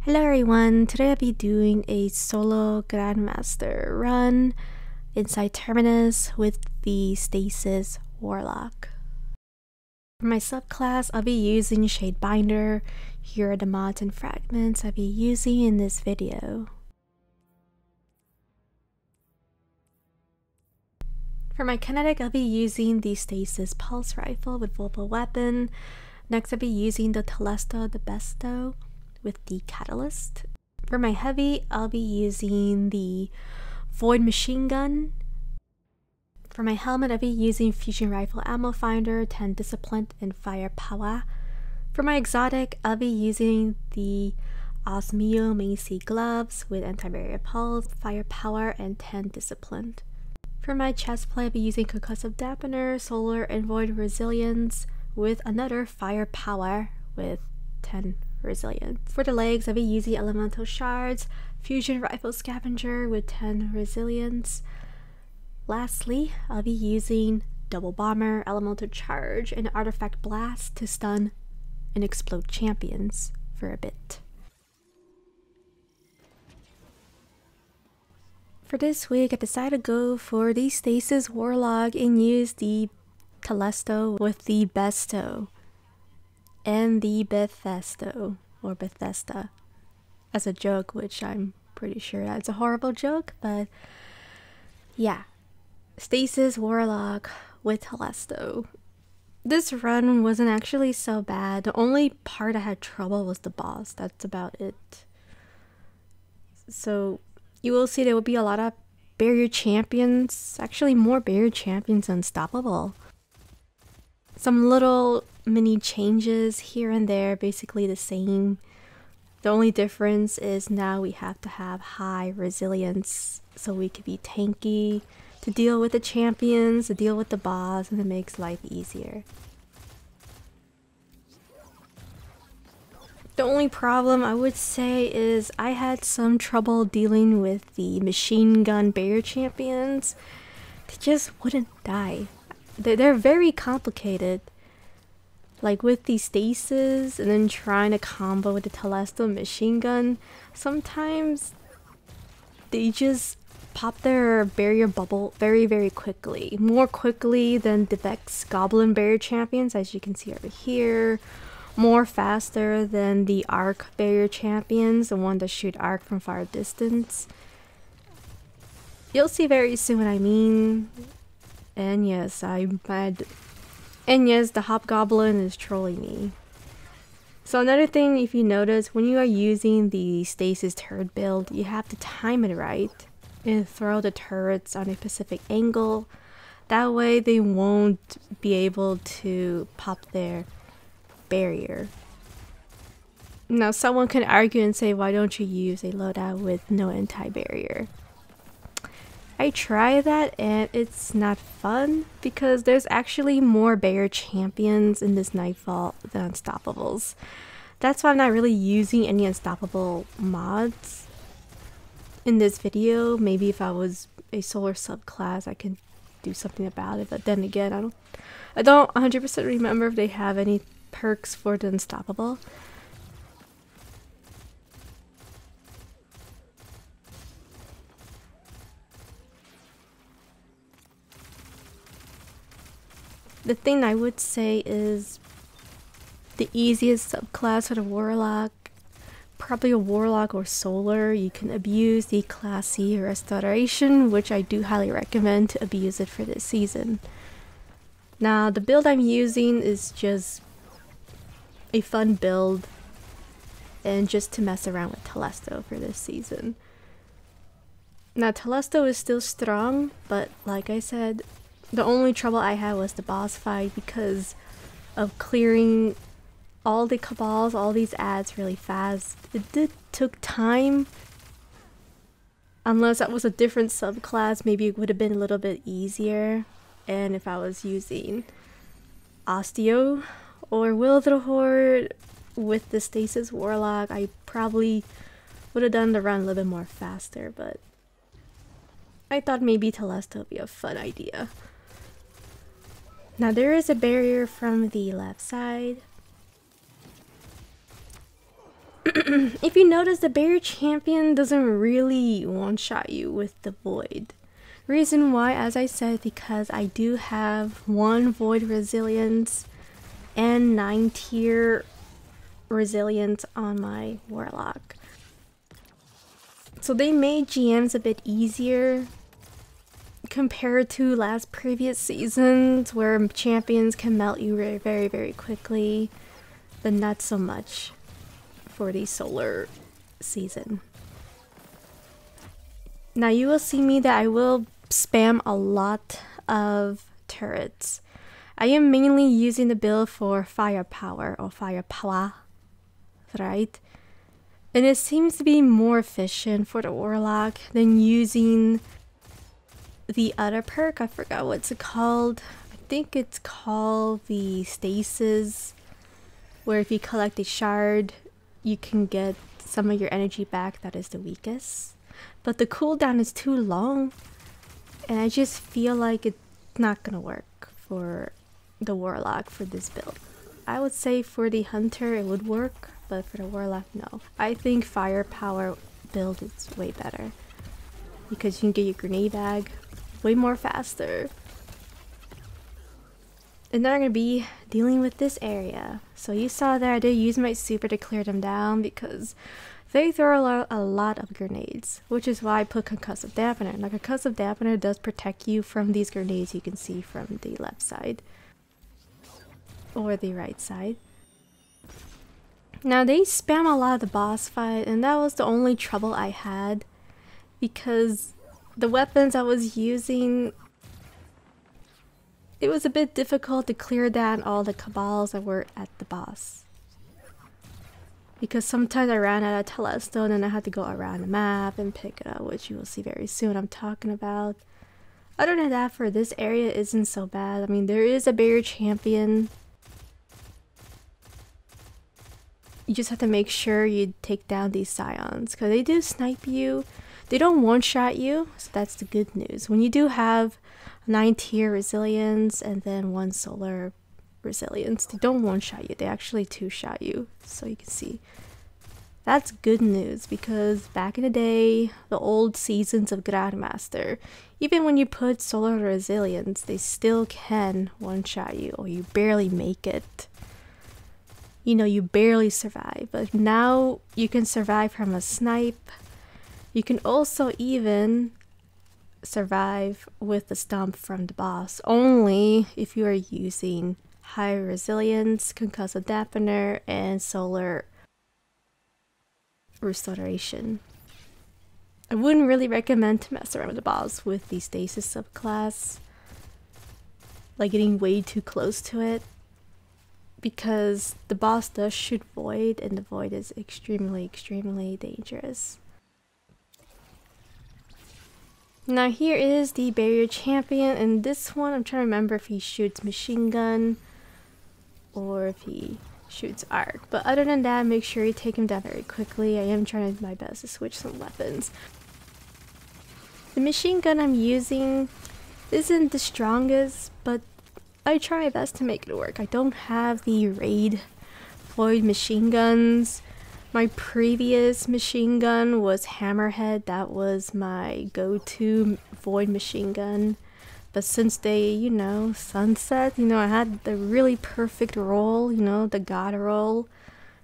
Hello everyone, today I'll be doing a solo Grandmaster run inside Terminus with the Stasis Warlock. For my subclass, I'll be using Shadebinder. Here are the mods and fragments I'll be using in this video. For my kinetic, I'll be using the Stasis Pulse Rifle with Vulva Weapon. Next, I'll be using the Telesto, the Besto, with the Catalyst. For my heavy, I'll be using the Void Machine Gun. For my helmet, I'll be using Fusion Rifle Ammo Finder, 10 Discipline, and Firepower. For my exotic, I'll be using the Osmiomancy gloves with Anti-Barrier Pulse, Firepower, and 10 Discipline. For my chestplate, I'll be using Concussive Dampener, Solar, and Void Resilience with another Firepower with 10 Resilience. For the legs, I'll be using Elemental Shards, Fusion Rifle Scavenger with 10 Resilience. Lastly, I'll be using Double Bomber, Elemental Charge, and Artifact Blast to stun and explode champions for a bit. For this week, I decided to go for the Stasis Warlock and use the Telesto with the Besto and the Bethesda or Bethesda as a joke, which I'm pretty sure that's a horrible joke, but yeah. Stasis Warlock with Telesto. This run wasn't actually so bad. The only part I had trouble was the boss. That's about it. So you will see there will be a lot of barrier champions, actually more barrier champions than Unstoppable. Some little mini changes here and there, basically the same. The only difference is now we have to have high resilience so we can be tanky to deal with the champions, to deal with the boss, and it makes life easier. The only problem I would say is I had some trouble dealing with the machine gun barrier champions. They just wouldn't die. They're very complicated. Like with the Stasis and then trying to combo with the Telesto machine gun, sometimes they just pop their barrier bubble very quickly. More quickly than the Vex Goblin barrier champions, as you can see over here. More faster than the Arc barrier champions, the one that shoot arc from far distance. You'll see very soon what I mean. And yes, and yes, the Hobgoblin is trolling me. So another thing, if you notice, when you are using the Stasis turret build, you have to time it right and throw the turrets on a specific angle. That way they won't be able to pop their barrier. Now someone can argue and say, why don't you use a loadout with no anti-barrier? I try that and it's not fun because there's actually more barrier champions in this Nightfall than Unstoppables. That's why I'm not really using any Unstoppable mods in this video. Maybe if I was a solar subclass I can do something about it, but then again I don't 100% remember if they have any perks for the Unstoppable. The thing I would say is the easiest subclass for the Warlock, probably a Warlock or Solar. You can abuse the Class C Restoration, which I do highly recommend to abuse it for this season. Now the build I'm using is just a fun build and just to mess around with Telesto for this season. Now Telesto is still strong, but like I said, the only trouble I had was the boss fight because of clearing all the cabals, all these ads really fast. It took time. Unless that was a different subclass, maybe it would have been a little bit easier. And if I was using Osteo or Will of the Horde with the Stasis Warlock, I probably would have done the run a little bit more faster, but I thought maybe Telesto would be a fun idea. Now there is a barrier from the left side. If you notice, the barrier champion doesn't really one-shot you with the void. Reason why, as I said, because I do have 1 void resilience and 9 tier resilience on my warlock. So they made GMs a bit easier compared to previous seasons where champions can melt you very, very quickly, but not so much for the solar season. Now you will see me that I will spam a lot of turrets. I am mainly using the build for firepower or firepower, right? And it seems to be more efficient for the warlock than using the other perk. I forgot what's it called. I think it's called the Stasis, where if you collect a shard, you can get some of your energy back that is the weakest. But the cooldown is too long, and I just feel like it's not gonna work for the warlock for this build. I would say for the hunter it would work, but for the warlock, no. I think firepower build is way better because you can get your grenade bag way more faster. And then I'm going to be dealing with this area. So you saw there I did use my super to clear them down because they throw a lot of grenades, which is why I put concussive dampener. Now concussive dampener does protect you from these grenades you can see from the left side or the right side. Now they spam a lot of the boss fight, and that was the only trouble I had because the weapons I was using, it was a bit difficult to clear down all the cabals that were at the boss. Because sometimes I ran out of Telesto and then I had to go around the map and pick it up, which you will see very soon I'm talking about. Other than that, for this area isn't so bad. I mean, there is a barrier champion. You just have to make sure you take down these scions because they do snipe you. They don't one-shot you, so that's the good news. When you do have 9 tier resilience and then 1 solar resilience, they don't one-shot you, they actually 2-shot you. So you can see that's good news because back in the day, the old seasons of Grandmaster, even when you put solar resilience, they still can one-shot you or you barely make it. You know, you barely survive, but now you can survive from a snipe. You can also even survive with the stomp from the boss, only if you are using high resilience, concussive dampener, and solar restoration. I wouldn't really recommend to mess around with the boss with the Stasis subclass, like getting way too close to it, because the boss does shoot void, and the void is extremely dangerous. Now here is the barrier champion, and this one I'm trying to remember if he shoots machine gun or if he shoots arc. But other than that, make sure you take him down very quickly. I am trying to do my best to switch some weapons. The machine gun I'm using isn't the strongest, but I try my best to make it work. I don't have the raid void machine guns. My previous machine gun was Hammerhead. That was my go-to void machine gun. But since they, you know, sunset, you know, I had the really perfect roll, you know, the god roll.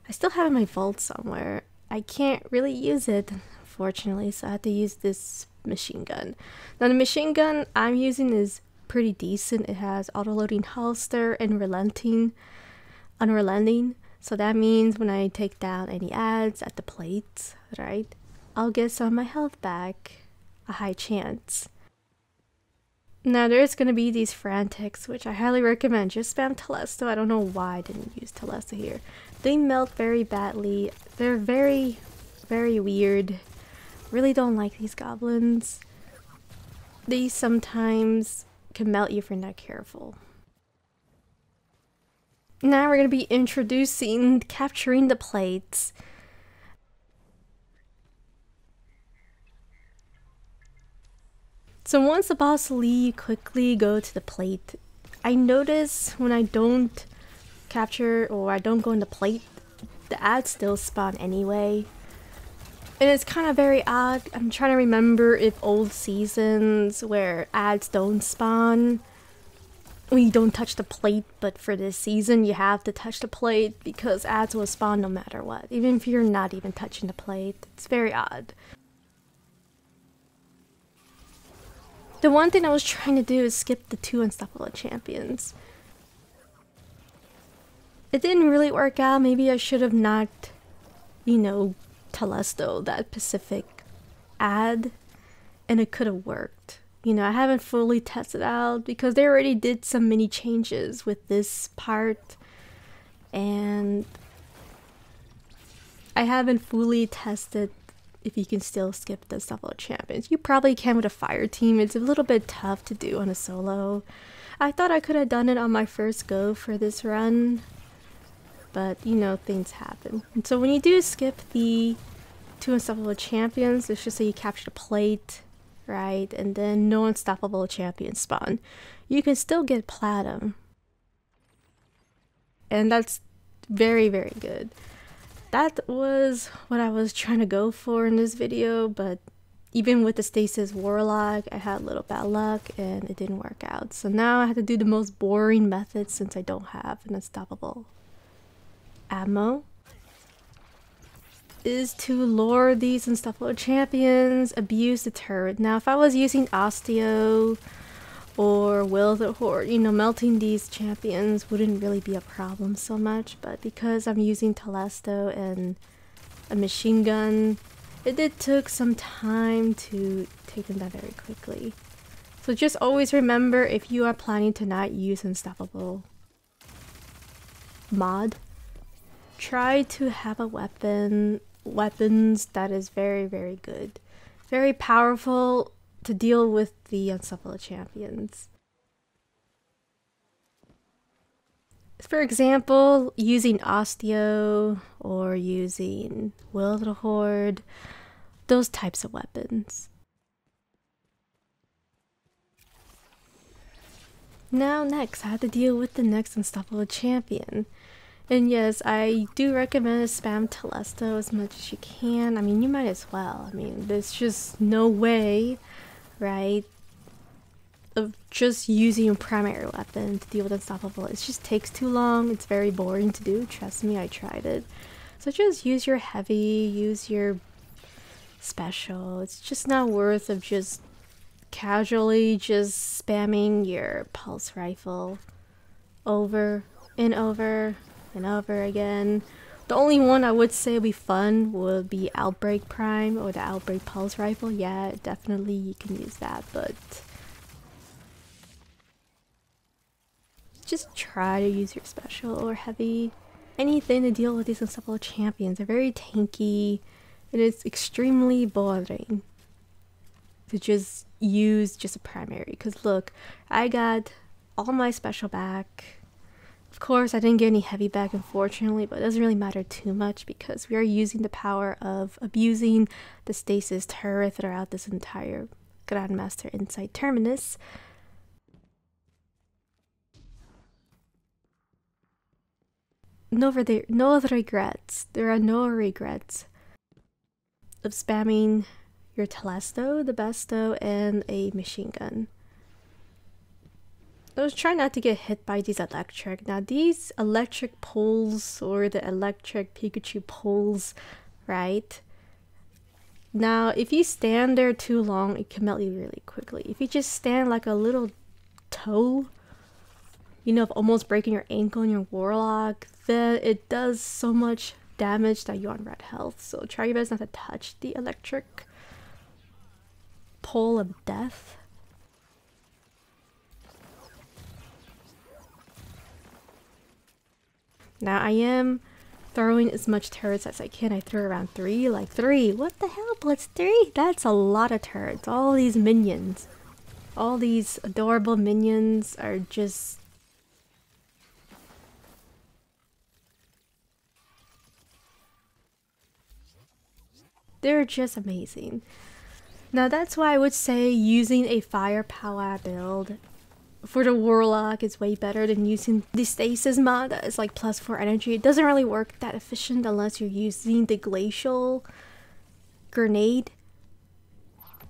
I still have it in my vault somewhere. I can't really use it, unfortunately, so I had to use this machine gun. Now the machine gun I'm using is pretty decent. It has auto-loading holster and unrelenting. So that means when I take down any ads at the plates, right, I'll get some of my health back, a high chance. Now there's going to be these frantics, which I highly recommend. Just spam Telesto. I don't know why I didn't use Telesto here. They melt very badly. They're very weird. Really don't like these goblins. They sometimes can melt you if you're not careful. Now we're going to be introducing capturing the plates. So once the boss leave, quickly go to the plate. I notice when I don't capture or I don't go in the plate, the ads still spawn anyway. And it's kind of very odd. I'm trying to remember if old seasons where ads don't spawn when you don't touch the plate, but for this season you have to touch the plate because ads will spawn no matter what, even if you're not even touching the plate. It's very odd. The one thing I was trying to do is skip the 2 unstoppable champions. It didn't really work out. Maybe I should have knocked, you know, Telesto, that specific ad, and it could have worked. You know, I haven't fully tested out because they already did some mini changes with this part, and I haven't fully tested if you can still skip the unstoppable champions. You probably can with a fire team. It's a little bit tough to do on a solo. I thought I could have done it on my first go for this run, but you know, things happen. And so when you do skip the 2 unstoppable champions, let's just say you capture the plate, right, and then no unstoppable champions spawn, you can still get platinum, and that's very, very good. That was what I was trying to go for in this video, but even with the Stasis Warlock, I had a little bad luck and it didn't work out. So now I have to do the most boring method since I don't have an unstoppable ammo, is to lure these unstoppable champions, abuse the turret. Now if I was using Osteo or Will the Horde, you know, melting these champions wouldn't really be a problem so much, but because I'm using Telesto and a machine gun, it did took some time to take them down very quickly. So just always remember, if you are planning to not use unstoppable mod, try to have a weapons that is very, very good, very powerful to deal with the unstoppable champions. For example, using Osteo or using Will the Horde, those types of weapons. Now next, I have to deal with the next unstoppable champion. And yes, I do recommend spam Telesto as much as you can. I mean, you might as well. I mean, there's just no way, right, of just using a primary weapon to deal with unstoppable. It just takes too long. It's very boring to do. Trust me, I tried it. So just use your heavy, use your special. It's just not worth of just casually just spamming your pulse rifle over and over and over again. The only one I would say would be fun would be Outbreak Prime or the Outbreak Pulse Rifle. Yeah, definitely you can use that, but just try to use your special or heavy. Anything to deal with these unstoppable champions. They're very tanky, and it's extremely boring to just use just a primary. Because look, I got all my special back. Of course, I didn't get any heavy back, unfortunately, but it doesn't really matter too much because we are using the power of abusing the Stasis turret throughout this entire Grandmaster inside Terminus. No other regrets. There are no regrets of spamming your Telesto, the Besto, and a machine gun. I was trying not to get hit by these electric. Now these electric poles, or the electric Pikachu poles, right? Now if you stand there too long, it can melt you really quickly. If you just stand like a little toe, you know, of almost breaking your ankle in your Warlock, then it does so much damage that you're on red health. So try your best not to touch the electric pole of death. Now I am throwing as much turrets as I can. I threw around 3, like 3. What the hell, Blitz 3? That's a lot of turrets. All these minions. All these adorable minions are just... they're just amazing. Now that's why I would say using a firepower build for the Warlock is way better than using the Stasis mod that is like +4 energy. It doesn't really work that efficient unless you're using the Glacial Grenade,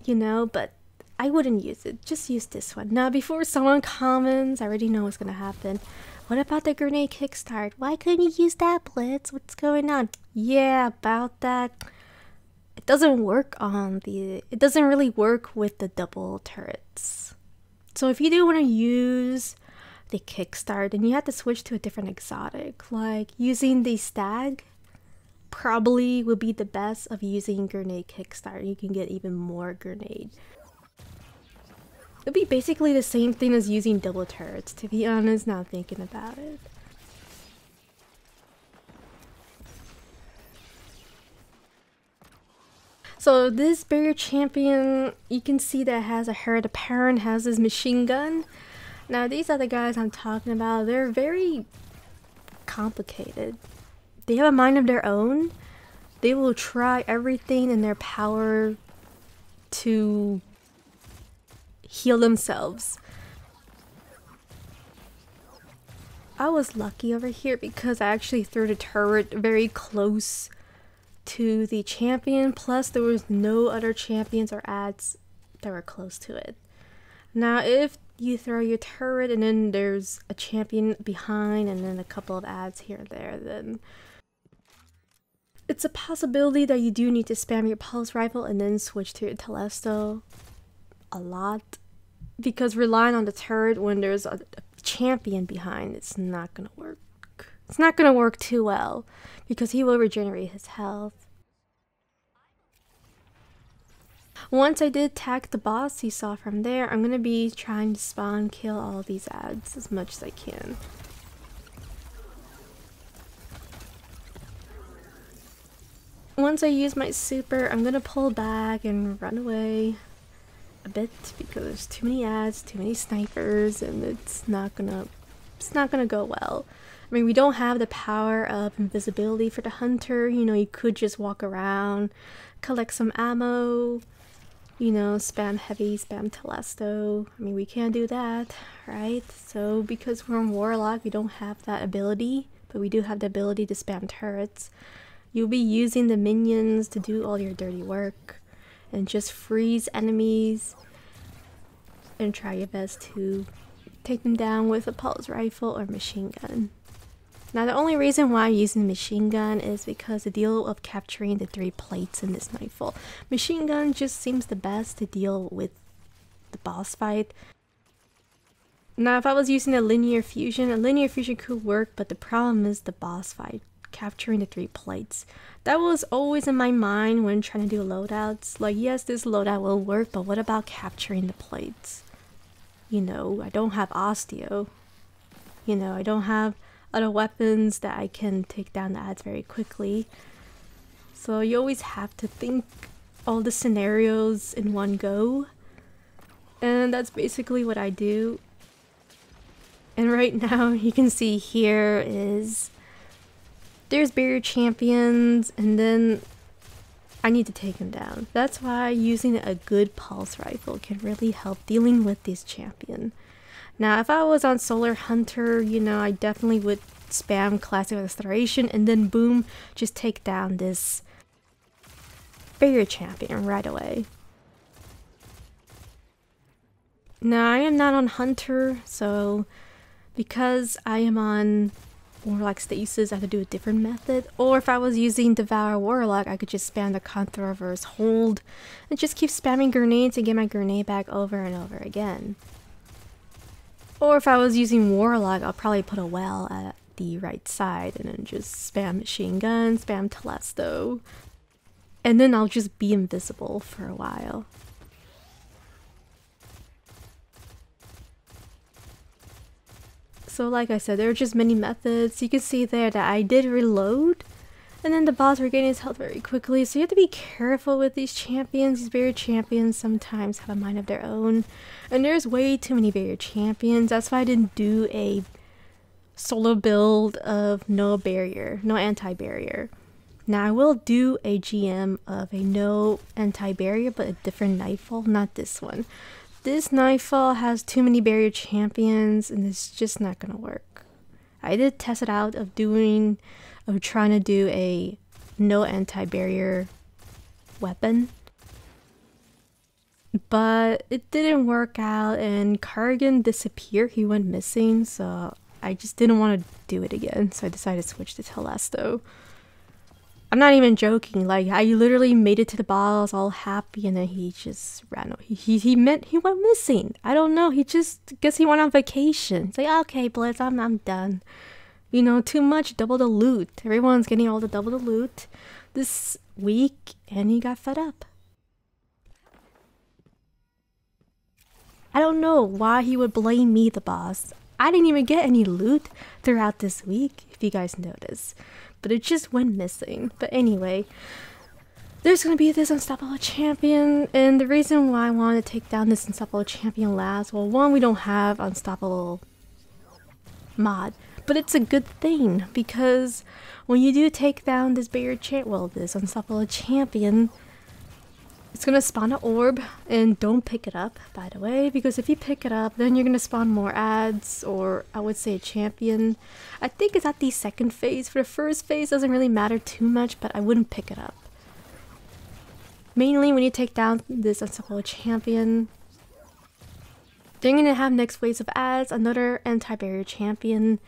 you know, but I wouldn't use it. Just use this one. Now, before someone comments, I already know what's gonna happen. What about the grenade kickstart? Why couldn't you use that, Blitz? What's going on? Yeah, about that. It doesn't work on the... It doesn't really work with the double turrets. So if you do want to use the kickstart, then you have to switch to a different exotic. Like using the stag probably would be the best of using grenade kickstart. You can get even more grenade. It'd be basically the same thing as using double turrets, to be honest, now thinking about it. So this barrier champion, you can see that has a heir apparent, has his machine gun. Now these are the guys I'm talking about. They're very complicated. They have a mind of their own. They will try everything in their power to heal themselves. I was lucky over here because I actually threw the turret very close to the champion, plus there was no other champions or ads that were close to it. Now if you throw your turret and then there's a champion behind and then a couple of ads here and there, then it's a possibility that you do need to spam your pulse rifle and then switch to your Telesto a lot, because relying on the turret when there's a champion behind, it's not gonna work. It's not gonna work too well because he will regenerate his health. Once I did tag the boss you saw from there, I'm gonna be trying to spawn kill all these ads as much as I can. Once I use my super, I'm gonna pull back and run away a bit because there's too many ads, too many snipers, and it's not gonna go well. I mean, we don't have the power of invisibility for the hunter. You know, you could just walk around, collect some ammo, you know, spam heavy, spam Telesto. I mean, we can't do that, right? So because we're on Warlock, we don't have that ability, but we do have the ability to spam turrets. You'll be using the minions to do all your dirty work and just freeze enemies and try your best to take them down with a pulse rifle or machine gun. Now the only reason why I'm using machine gun is because the deal of capturing the 3 plates in this Nightfall. Machine gun just seems the best to deal with the boss fight. Now if I was using a linear fusion could work, but the problem is the boss fight. Capturing the 3 plates. That was always in my mind when trying to do loadouts. Like, yes, this loadout will work, but what about capturing the plates? You know, I don't have osteo. You know, I don't have other weapons that I can take down the ads very quickly. So you always have to think all the scenarios in one go. And that's basically what I do. And right now you can see here is there's barrier champions, and then I need to take them down. That's why using a good pulse rifle can really help dealing with this champion. Now, if I was on Solar Hunter, you know, I definitely would spam Classic Restoration and then boom, just take down this barrier champion right away. Now, I am not on Hunter, so because I am on Warlock Stasis, I have to do a different method. Or if I was using Devour Warlock, I could just spam the counter reverse hold and just keep spamming grenades and get my grenade back over and over again. Or if I was using Warlock, I'll probably put a well at the right side and then just spam machine gun, spam Telesto, and then I'll just be invisible for a while. So like I said, there are just many methods. You can see there that I did reload, and then the boss regained his health very quickly. So you have to be careful with these champions. These barrier champions sometimes have a mind of their own, and there's way too many barrier champions. That's why I didn't do a solo build of no barrier, no anti-barrier. Now I will do a GM of a no anti-barrier, but a different Nightfall, not this one. this Nightfall has too many barrier champions and it's just not gonna work. I did test it out of trying to do a no anti-barrier weapon, but it didn't work out and Kargen disappeared. He went missing, so I just didn't want to do it again, so I decided to switch to Telesto. I'm not even joking, like I literally made it to the boss all happy and then he just ran away. He went missing. I don't know, he just guess he went on vacation. It's like, okay Blitz, I'm done. You know, too much double the loot. Everyone's getting all the double the loot this week and he got fed up. I don't know why he would blame me, the boss. I didn't even get any loot throughout this week, if you guys notice. But it just went missing. But anyway, there's gonna be this unstoppable champion, and the reason why I want to take down this unstoppable champion last, well, one, we don't have unstoppable mod, but it's a good thing because when you do take down this this unstoppable champion, it's gonna spawn an orb, and don't pick it up, by the way, because if you pick it up, then you're gonna spawn more ads, or I would say a champion. I think it's at the second phase. For the first phase, doesn't really matter too much, but I wouldn't pick it up. Mainly when you take down this unstoppable champion, they're gonna have next waves of ads, another anti-barrier champion,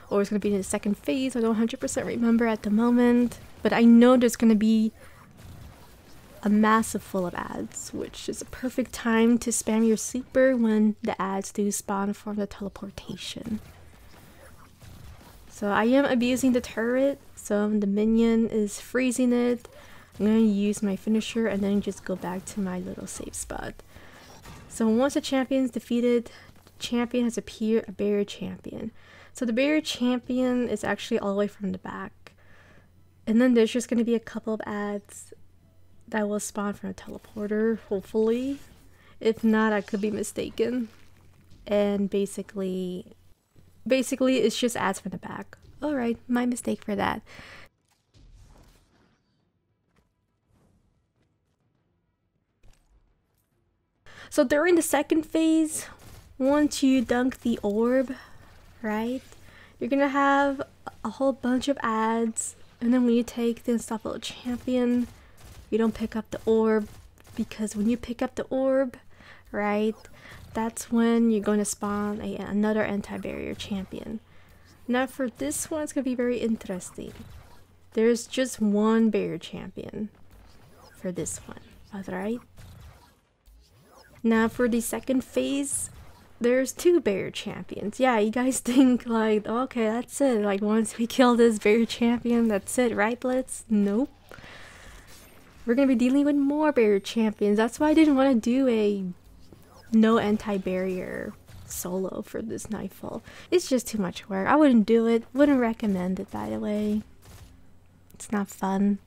or it's gonna be in the second phase. I don't 100% remember at the moment, but I know there's gonna be a massive full of ads, which is a perfect time to spam your sleeper when the ads do spawn from the teleportation. So I am abusing the turret, so the minion is freezing it. I'm going to use my finisher and then just go back to my little safe spot. So once the champion is defeated, the champion has appeared, a barrier champion. So the barrier champion is actually all the way from the back. And then there's just going to be a couple of ads that will spawn from a teleporter, hopefully. If not, I could be mistaken. And basically it's just ads from the back. Alright, my mistake for that. So during the second phase, once you dunk the orb, right, you're gonna have a whole bunch of ads, and then when you take the unstoppable champion, you don't pick up the orb, because when you pick up the orb, right, that's when you're going to spawn another anti-barrier champion. Now for this one, it's going to be very interesting. There's just one barrier champion for this one, alright? Now for the second phase, there's two barrier champions. Yeah, you guys think like, okay, that's it. Like once we kill this barrier champion, that's it, right Blitz? Nope. We're going to be dealing with more barrier champions. That's why I didn't want to do a no anti-barrier solo for this Nightfall. It's just too much work. I wouldn't do it. Wouldn't recommend it, by the way. It's not fun.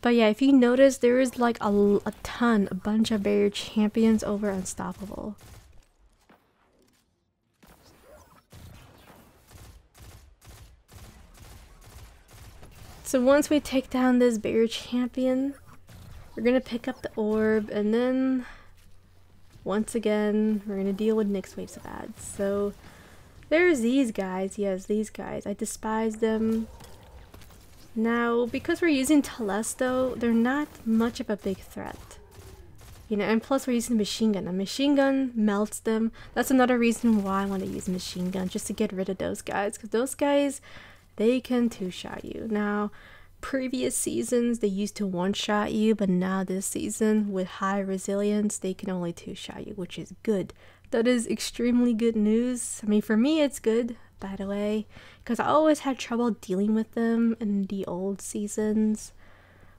But yeah, if you notice, there is like a bunch of barrier champions over unstoppable. So once we take down this barrier champion, we're gonna pick up the orb, and then once again we're gonna deal with next waves of ads. So there's these guys. Yes, these guys. I despise them. Now, because we're using Telesto, they're not much of a big threat. You know, and plus we're using a machine gun. A machine gun melts them. That's another reason why I want to use a machine gun, just to get rid of those guys. Because those guys, they can two-shot you. Now, previous seasons, they used to one-shot you, but now this season, with high resilience, they can only two-shot you, which is good. That is extremely good news. I mean, for me, it's good, by the way, because I always had trouble dealing with them in the old seasons,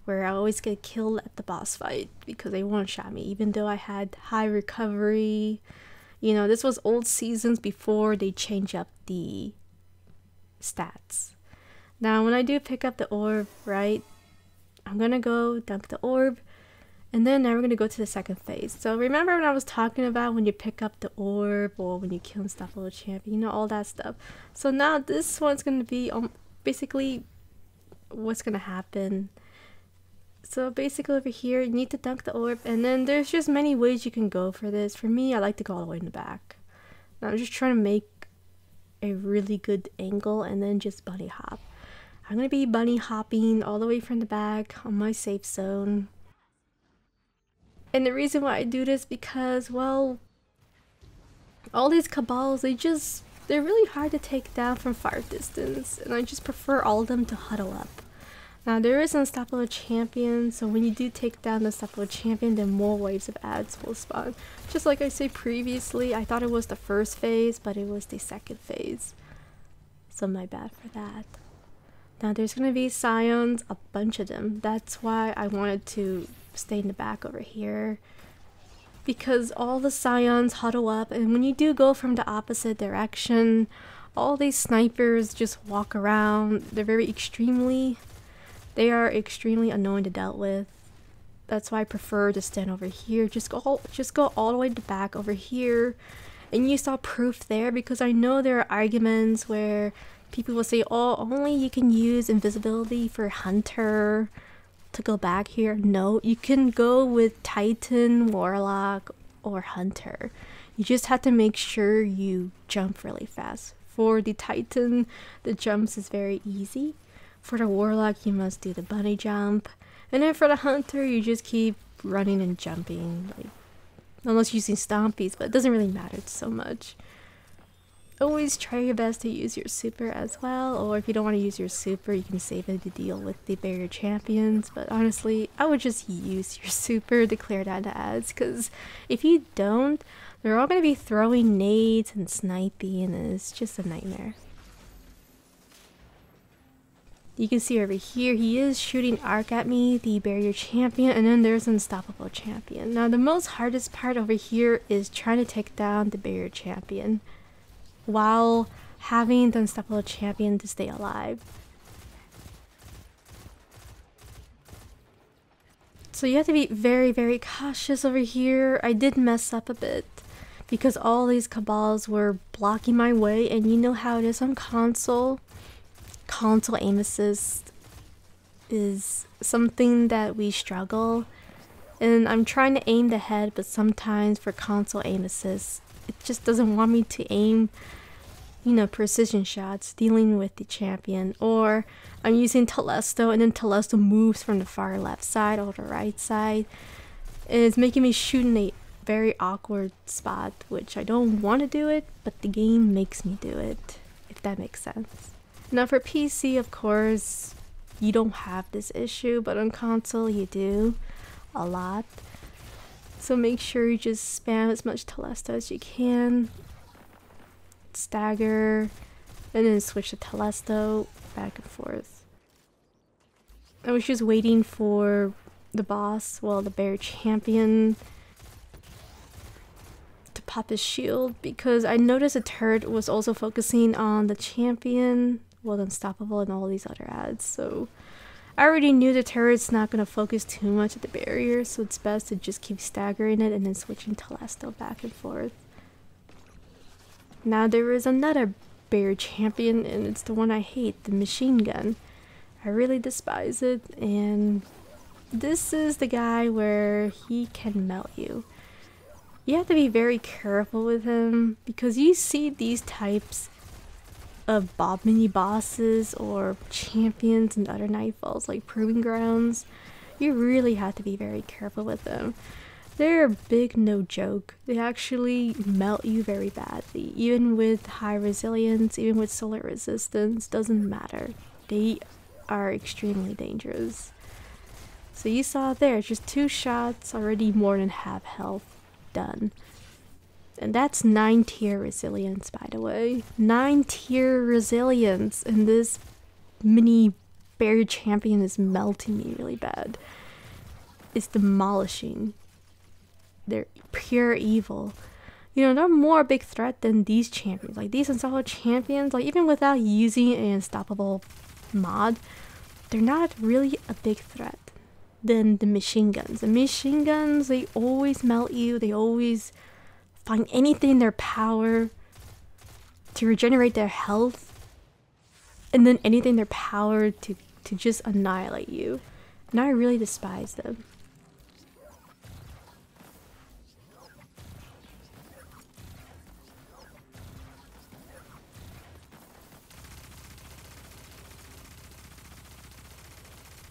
where I always get killed at the boss fight because they one-shot me, even though I had high recovery. You know, this was old seasons before they change up the stats. Now when I do pick up the orb, right, I'm gonna go dunk the orb, And then now we're going to go to the second phase. So remember when I was talking about when you pick up the orb or when you kill unstoppable champion, you know, all that stuff. So now this one's going to be basically what's going to happen. So basically over here, you need to dunk the orb, and then there's just many ways you can go for this. For me, I like to go all the way in the back. Now I'm just trying to make a really good angle and then just bunny hop. I'm going to be bunny hopping all the way from the back on my safe zone. And the reason why I do this because, well, all these cabals, they're really hard to take down from far distance, and I just prefer all of them to huddle up. Now there is an unstoppable champion, so when you do take down the unstoppable champion, then more waves of ads will spawn. Just like I said previously, I thought it was the first phase, but it was the second phase. So my bad for that. Now there's going to be scions, a bunch of them. That's why I wanted to stay in the back over here. Because all the scions huddle up, and when you do go from the opposite direction, all these snipers just walk around. They are extremely annoying to deal with. That's why I prefer to stand over here. Just go all the way to the back over here. And you saw proof there, because I know there are arguments where people will say, oh, only you can use invisibility for Hunter to go back here. No, you can go with Titan, Warlock, or Hunter. You just have to make sure you jump really fast. For the Titan, the jumps is very easy. For the Warlock, you must do the bunny jump. And then for the Hunter, you just keep running and jumping, like, unless using stompies, but it doesn't really matter so much. Always try your best to use your super as well, or if you don't want to use your super, you can save it to deal with the barrier champions. But honestly, I would just use your super to clear down the ads, because if you don't, they're all going to be throwing nades and sniping, and it's just a nightmare. You can see over here, he is shooting arc at me, the barrier champion, and then there's an unstoppable champion. Now the most hardest part over here is trying to take down the barrier champion while having the unstoppable champion to stay alive. So you have to be very, very cautious over here. I did mess up a bit because all these cabals were blocking my way, and you know how it is on console. Console aim assist is something that we struggle, and I'm trying to aim the head, but sometimes for console aim assist it just doesn't want me to aim, you know, precision shots dealing with the champion. Or I'm using Telesto, and then Telesto moves from the far left side or the right side, and it's making me shoot in a very awkward spot, which I don't want to do it, but the game makes me do it, if that makes sense. Now for PC, of course, you don't have this issue, but on console you do a lot. So make sure you just spam as much Telesto as you can. Stagger, and then switch to Telesto, back and forth. I was just waiting for the boss, well, the bear champion, to pop his shield, because I noticed the turret was also focusing on the champion, well, unstoppable, and all these other ads. So I already knew the turret's not going to focus too much at the barrier, so it's best to just keep staggering it and then switching Telesto back and forth. Now there is another bear champion, and it's the one I hate, the machine gun. I really despise it, and this is the guy where he can melt you. You have to be very careful with him, because you see these types of mini bosses or champions and other Nightfalls like Proving Grounds. You really have to be very careful with them. They're a big no joke. They actually melt you very badly. Even with high resilience, even with solar resistance, doesn't matter. They are extremely dangerous. So you saw there, just 2 shots, already more than half health done. And that's 9 tier resilience, by the way. 9 tier resilience, and this mini barrier champion is melting me really bad. It's demolishing. They're pure evil. You know, they're more a big threat than these champions. Like these unstoppable champions, like even without using an unstoppable mod, they're not really a big threat. than the machine guns. The machine guns, they always melt you. They always find anything in their power to regenerate their health, and then anything in their power to just annihilate you. And I really despise them.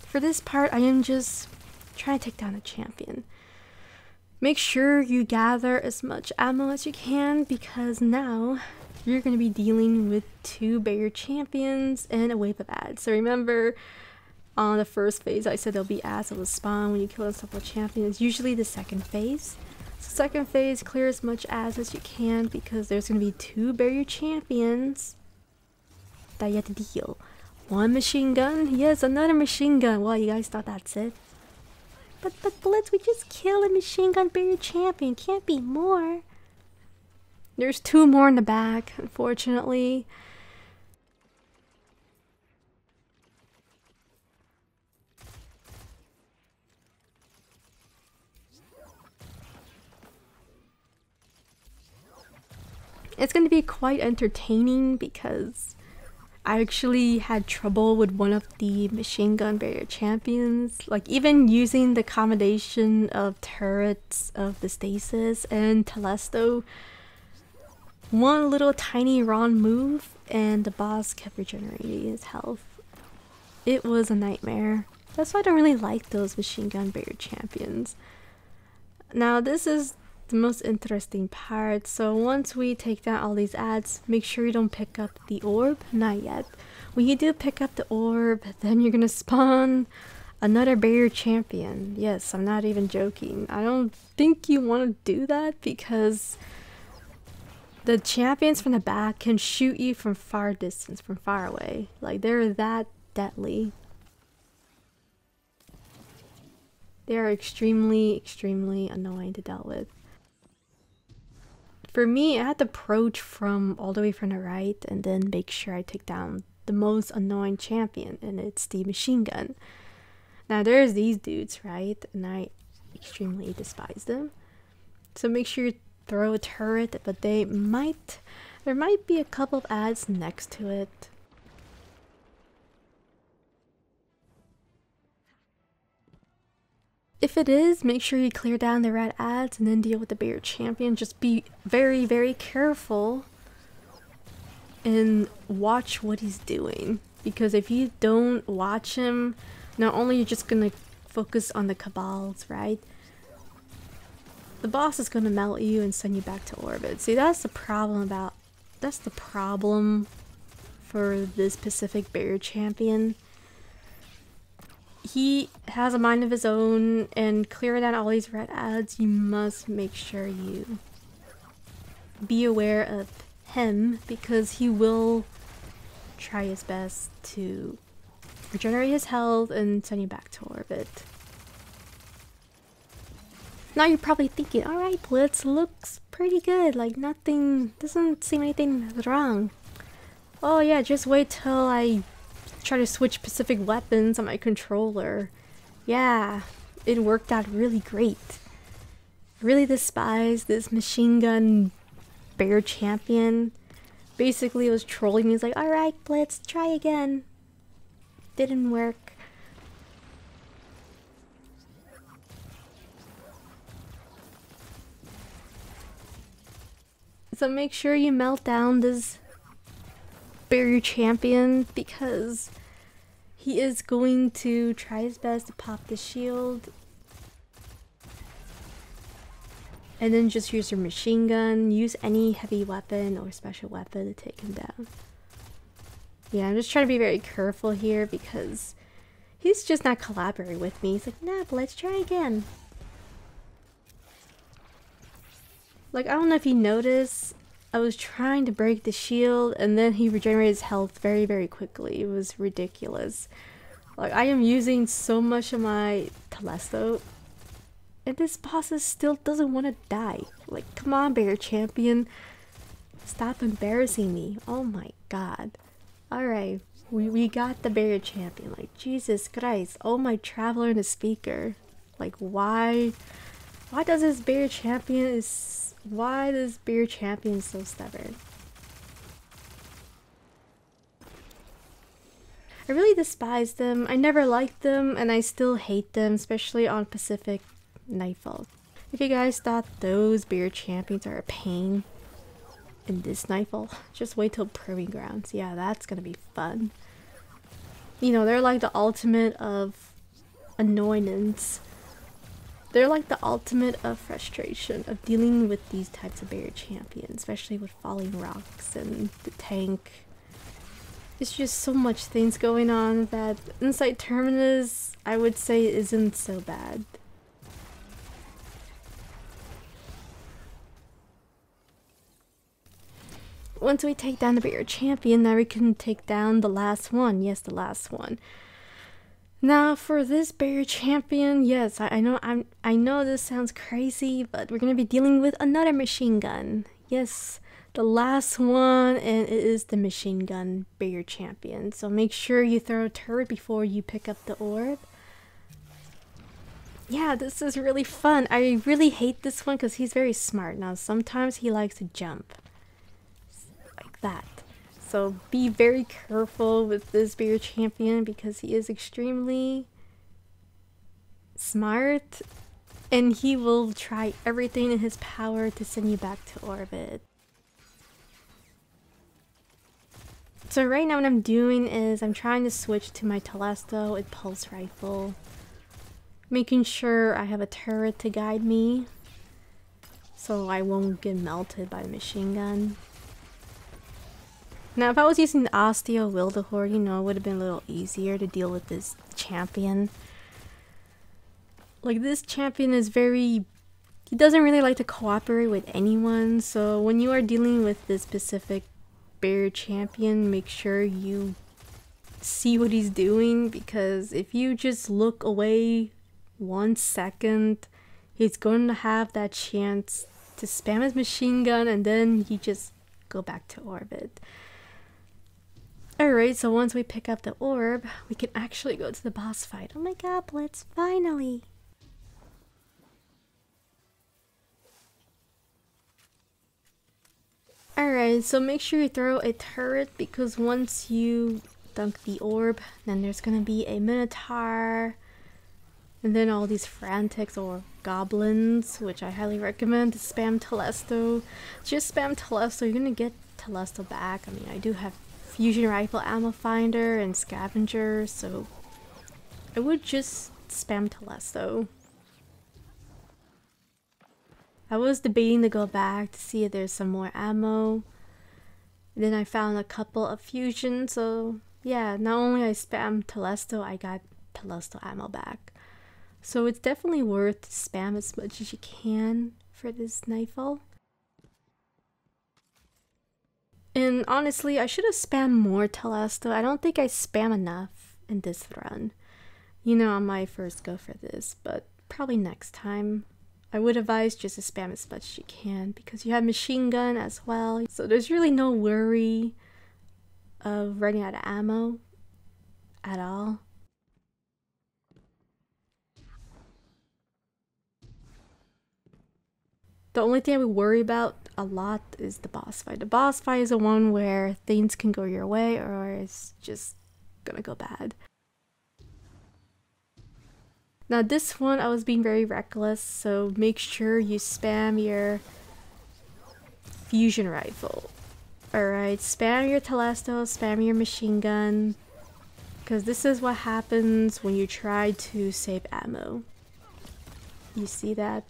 For this part, I am just trying to take down a champion. Make sure you gather as much ammo as you can, because now you're going to be dealing with 2 barrier champions and a wave of ads. So remember, on the first phase, I said there'll be ads that will spawn when you kill unstoppable champions. Usually the second phase. So second phase, clear as much ads as you can, because there's going to be 2 barrier champions that you have to deal. 1 machine gun? Yes, another machine gun. Well, you guys thought that's it? But Blitz, we just killed a machine gun barrier champion. Can't be more. There's 2 more in the back, unfortunately. It's going to be quite entertaining because I actually had trouble with one of the machine gun barrier champions. Like, even using the combination of turrets of the Stasis and Telesto, one little tiny wrong move and the boss kept regenerating his health. It was a nightmare. That's why I don't really like those machine gun barrier champions. Now this is the most interesting part. So once we take down all these ads, make sure you don't pick up the orb. Not yet. When you do pick up the orb, then you're gonna spawn another barrier champion. Yes, I'm not even joking. I don't think you want to do that, because the champions from the back can shoot you from far distance, from far away. Like, they're that deadly. They are extremely, extremely annoying to deal with. For me, I had to approach from all the way from the right and then make sure I take down the most annoying champion, and it's the machine gun. Now there's these dudes, right? And I extremely despise them. So make sure you throw a turret, but there might be a couple of ads next to it. If it is, make sure you clear down the red ads and then deal with the barrier champion. Just be very, very careful and watch what he's doing. Because if you don't watch him, not only you're just gonna focus on the cabals, right? The boss is gonna melt you and send you back to orbit. See, that's the problem for this specific barrier champion. He has a mind of his own, and clearing out all these red ads, you must make sure you be aware of him, because he will try his best to regenerate his health and send you back to orbit. Now you're probably thinking, alright, Blitz, looks pretty good, like nothing, doesn't seem anything wrong. Oh yeah, just wait till I try to switch specific weapons on my controller. Yeah, it worked out really great. Really despise this machine gun bear champion. Basically, it was trolling me. He's like, alright, Blitz, try again. Didn't work. So make sure you melt down this barrier champion, because he is going to try his best to pop the shield. And then just use your machine gun, use any heavy weapon or special weapon to take him down. Yeah, I'm just trying to be very careful here because he's just not collaborating with me. He's like, nah, but let's try again. Like, I don't know if you noticed, I was trying to break the shield and then he regenerated his health very, very quickly. It was ridiculous. Like, I am using so much of my Telesto, and this boss still doesn't want to die. Like, come on, bear champion. Stop embarrassing me. Oh my god. Alright. We got the barrier champion. Like, Jesus Christ. Oh, my traveler and the speaker. Like, why does this barrier champion why is barrier champion so stubborn? I really despise them. I never liked them, and I still hate them, especially on Pacific Nightfall. If you guys thought those barrier champions are a pain in this Nightfall, just wait till Proving Grounds. Yeah, that's gonna be fun. You know, they're like the ultimate of annoyance. They're like the ultimate of frustration, of dealing with these types of barrier champions, especially with falling rocks and the tank. It's just so much things going on that inside Terminus, I would say, isn't so bad. Once we take down the barrier champion, now we can take down the last one. Yes, the last one. Now for this barrier champion, yes, I know this sounds crazy, but we're gonna be dealing with another machine gun. Yes, the last one, and it is the machine gun barrier champion. So make sure you throw a turret before you pick up the orb. Yeah, this is really fun. I really hate this one because he's very smart. Now sometimes he likes to jump like that. So be very careful with this barrier champion because he is extremely smart and he will try everything in his power to send you back to orbit. So right now what I'm doing is I'm trying to switch to my Telesto with pulse rifle. Making sure I have a turret to guide me so I won't get melted by the machine gun. Now if I was using the Osteo Wildehorde, you know, it would have been a little easier to deal with this champion. Like, this champion is he doesn't really like to cooperate with anyone, so when you are dealing with this specific barrier champion, make sure you see what he's doing, because if you just look away 1 second, he's going to have that chance to spam his machine gun and then he just go back to orbit. Alright, so once we pick up the orb, we can actually go to the boss fight. Oh my god, Blitz, finally! Alright, so make sure you throw a turret because once you dunk the orb, then there's gonna be a Minotaur, and then all these frantics or goblins, which I highly recommend to spam Telesto. Just spam Telesto, you're gonna get Telesto back. I mean, I do have fusion rifle ammo finder and scavenger, so I would just spam Telesto. I was debating to go back to see if there's some more ammo. Then I found a couple of fusion, so yeah, not only I spam Telesto, I got Telesto ammo back. So it's definitely worth to spam as much as you can for this Nightfall. And honestly, I should have spammed more Telesto. I don't think I spam enough in this run. You know, on my first go for this, but probably next time. I would advise just to spam as much as you can because you have machine gun as well. So there's really no worry of running out of ammo at all. The only thing I would worry about a lot is the boss fight. The boss fight is the one where things can go your way or it's just gonna go bad. Now this one I was being very reckless, so make sure you spam your fusion rifle. Alright, spam your Telesto, spam your machine gun, because this is what happens when you try to save ammo. You see that?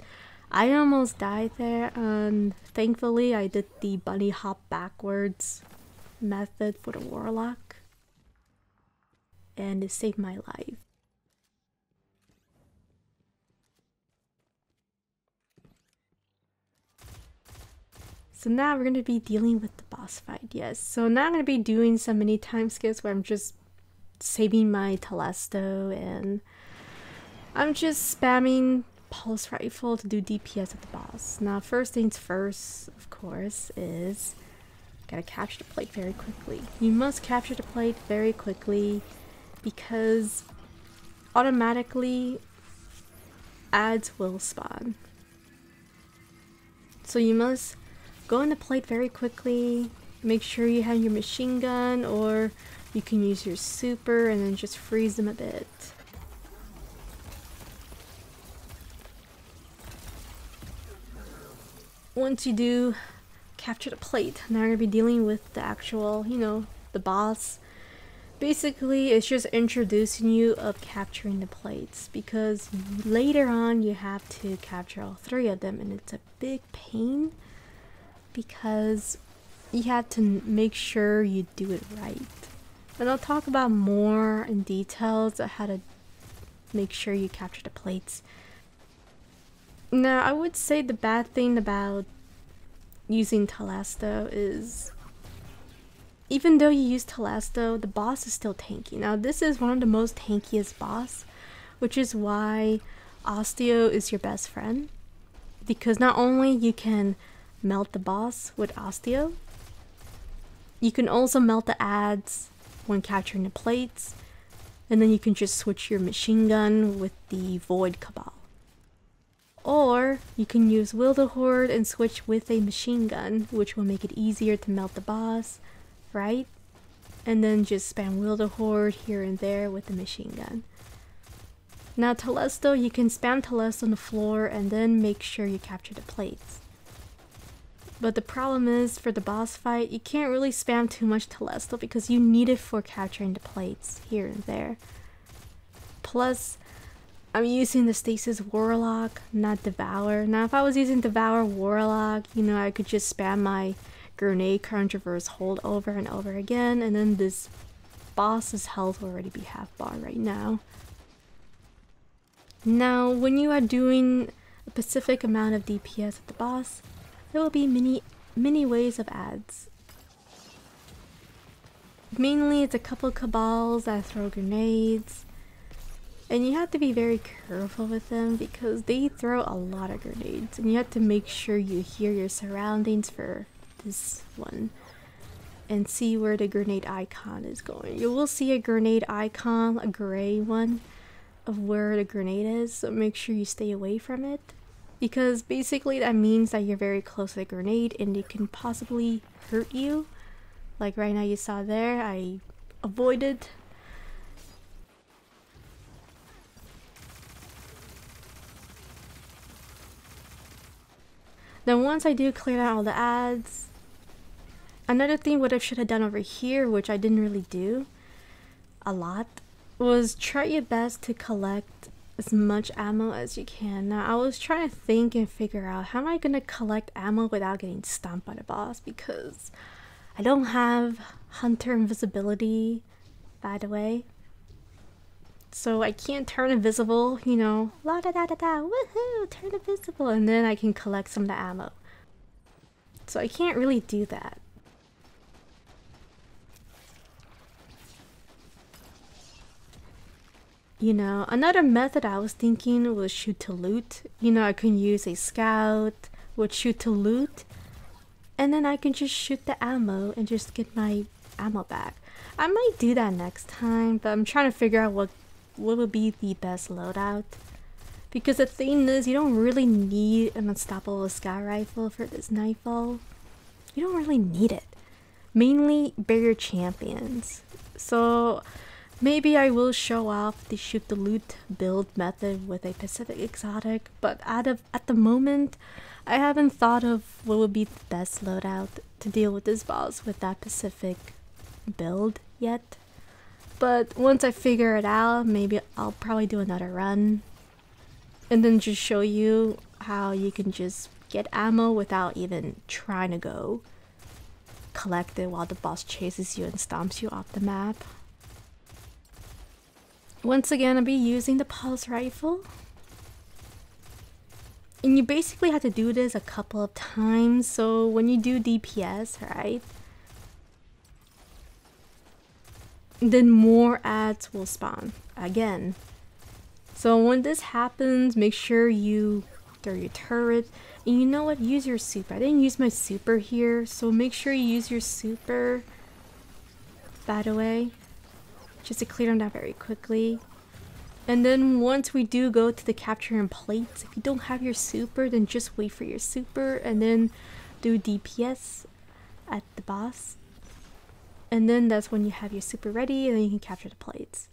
I almost died there, and thankfully I did the bunny hop backwards method for the Warlock, and it saved my life. So now we're going to be dealing with the boss fight, yes. So now I'm going to be doing some mini time skips where I'm just saving my Telesto and I'm just spamming pulse rifle to do DPS at the boss. Now first things first, of course, is Gotta capture the plate very quickly. You must capture the plate very quickly because automatically ads will spawn. So you must go in the plate very quickly, make sure you have your machine gun, or you can use your super and then just freeze them a bit. Once you do capture the plate, now you're gonna be dealing with the actual, you know, the boss. Basically, it's just introducing you of capturing the plates, because later on you have to capture all 3 of them, and it's a big pain because you have to make sure you do it right. And I'll talk about more in details of how to make sure you capture the plates. Now, I would say the bad thing about using Telesto is, even though you use Telesto, the boss is still tanky. Now, this is one of the most tankiest boss, which is why Osteo is your best friend. Because not only you can melt the boss with Osteo, you can also melt the ads when capturing the plates, and then you can just switch your machine gun with the Void Cabal. Or you can use Will the Horde and switch with a machine gun, which will make it easier to melt the boss, right? And then just spam Will the Horde here and there with the machine gun. Now Telesto, you can spam Telesto on the floor and then make sure you capture the plates. But the problem is, for the boss fight, you can't really spam too much Telesto because you need it for capturing the plates here and there. Plus, I'm using the Stasis Warlock, not Devour. Now if I was using Devour Warlock, you know, I could just spam my Grenade Controverse hold over and over again, and then this boss's health will already be half bar right now. Now, when you are doing a specific amount of DPS at the boss, there will be many ways of ads. Mainly it's a couple cabals that throw grenades, and you have to be very careful with them because they throw a lot of grenades, and you have to make sure you hear your surroundings for this one and see where the grenade icon is going. You will see a grenade icon, a gray one, of where the grenade is, so make sure you stay away from it, because basically that means that you're very close to the grenade and it can possibly hurt you. Like right now you saw there, I avoided. Then once I do clear out all the ads, another thing what I should have done over here, which I didn't really do a lot, was try your best to collect as much ammo as you can. Now I was trying to think and figure out how am I gonna collect ammo without getting stomped by the boss, because I don't have Hunter invisibility, by the way. So I can't turn invisible, you know, la da da da da, woohoo, turn invisible, and then I can collect some of the ammo. So I can't really do that. You know, another method I was thinking was shoot to loot. You know, I can use a scout with shoot to loot, and then I can just shoot the ammo and just get my ammo back. I might do that next time, but I'm trying to figure out what would be the best loadout. Because the thing is, you don't really need an unstoppable scout rifle for this Nightfall. You don't really need it. Mainly barrier champions. So maybe I will show off the shoot the loot build method with a Pacific exotic, but at the moment I haven't thought of what would be the best loadout to deal with this boss with that Pacific build yet. But once I figure it out, maybe I'll probably do another run and then just show you how you can just get ammo without even trying to go collect it while the boss chases you and stomps you off the map. Once again, I'll be using the pulse rifle. And you basically have to do this a couple of times, so when you do DPS, right, then more ads will spawn again. So when this happens, make sure you throw your turret And you know what? Use your super. I didn't use my super here, so make sure you use your super, by the way, just to clear them down very quickly. And then once we do go to the capturing plates, if you don't have your super, then just wait for your super and then do DPS at the boss. And then that's when you have your super ready and then you can capture the plates.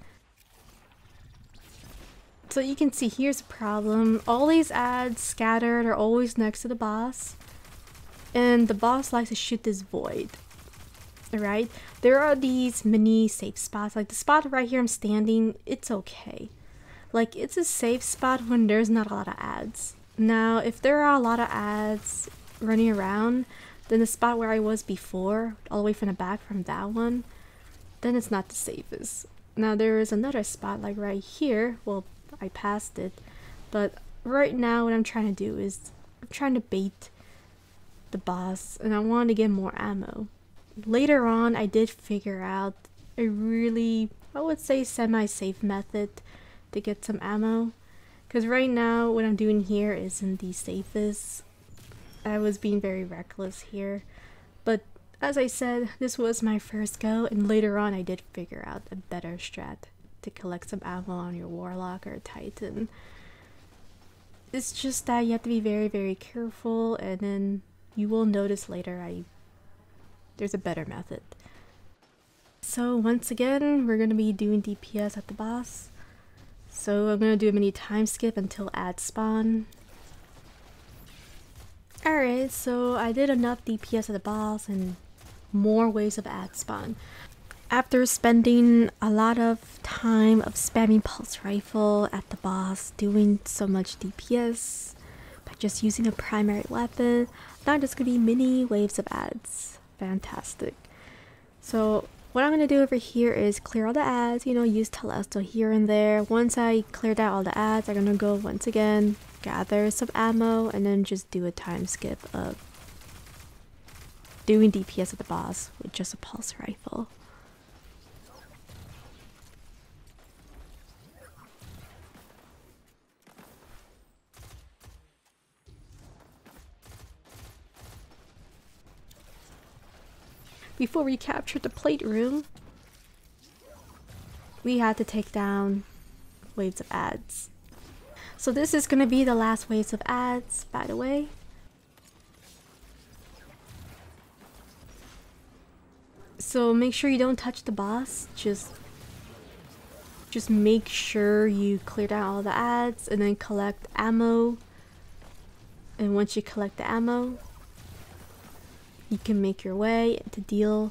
So you can see here's the problem. All these ads scattered are always next to the boss. And the boss likes to shoot this void. Alright? There are these mini safe spots. Like the spot right here I'm standing, it's okay. Like it's a safe spot when there's not a lot of ads. Now if there are a lot of ads running around, then the spot where I was before, all the way from the back from that one, then it's not the safest. Now there is another spot like right here. Well, I passed it, but right now what I'm trying to do is I'm trying to bait the boss and I want to get more ammo. Later on I did figure out a really, I would say, semi-safe method to get some ammo, because right now what I'm doing here isn't the safest. I was being very reckless here, but as I said, this was my first go, and later on I did figure out a better strat to collect some ammo on your Warlock or Titan. It's just that you have to be very, very careful, and then you will notice later there's a better method. So once again, we're going to be doing DPS at the boss. So I'm going to do a mini time skip until ads spawn. Alright, so I did enough DPS at the boss and more waves of ads spawn. After spending a lot of time of spamming pulse rifle at the boss, doing so much DPS by just using a primary weapon, now there's going to be mini waves of ads. Fantastic. So what I'm going to do over here is clear all the ads, you know, use Telesto here and there. Once I cleared out all the ads, I'm going to go once again, gather some ammo, and then just do a time skip of doing DPS at the boss with just a pulse rifle. Before we captured the plate room, we had to take down waves of ads. So this is going to be the last waves of ads, by the way. So make sure you don't touch the boss, just make sure you clear down all the ads and then collect ammo. And once you collect the ammo, you can make your way to deal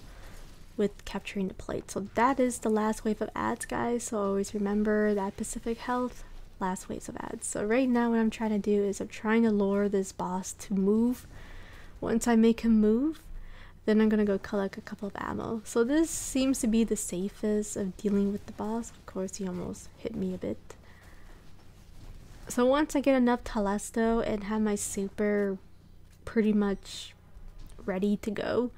with capturing the plate. So that is the last wave of ads, guys. So always remember that Pacific Health, last waves of ads. So right now what I'm trying to do is I'm trying to lure this boss to move. Once I make him move, then I'm gonna go collect a couple of ammo. So this seems to be the safest of dealing with the boss. Of course, he almost hit me a bit. So once I get enough Telesto and have my super pretty much ready to go,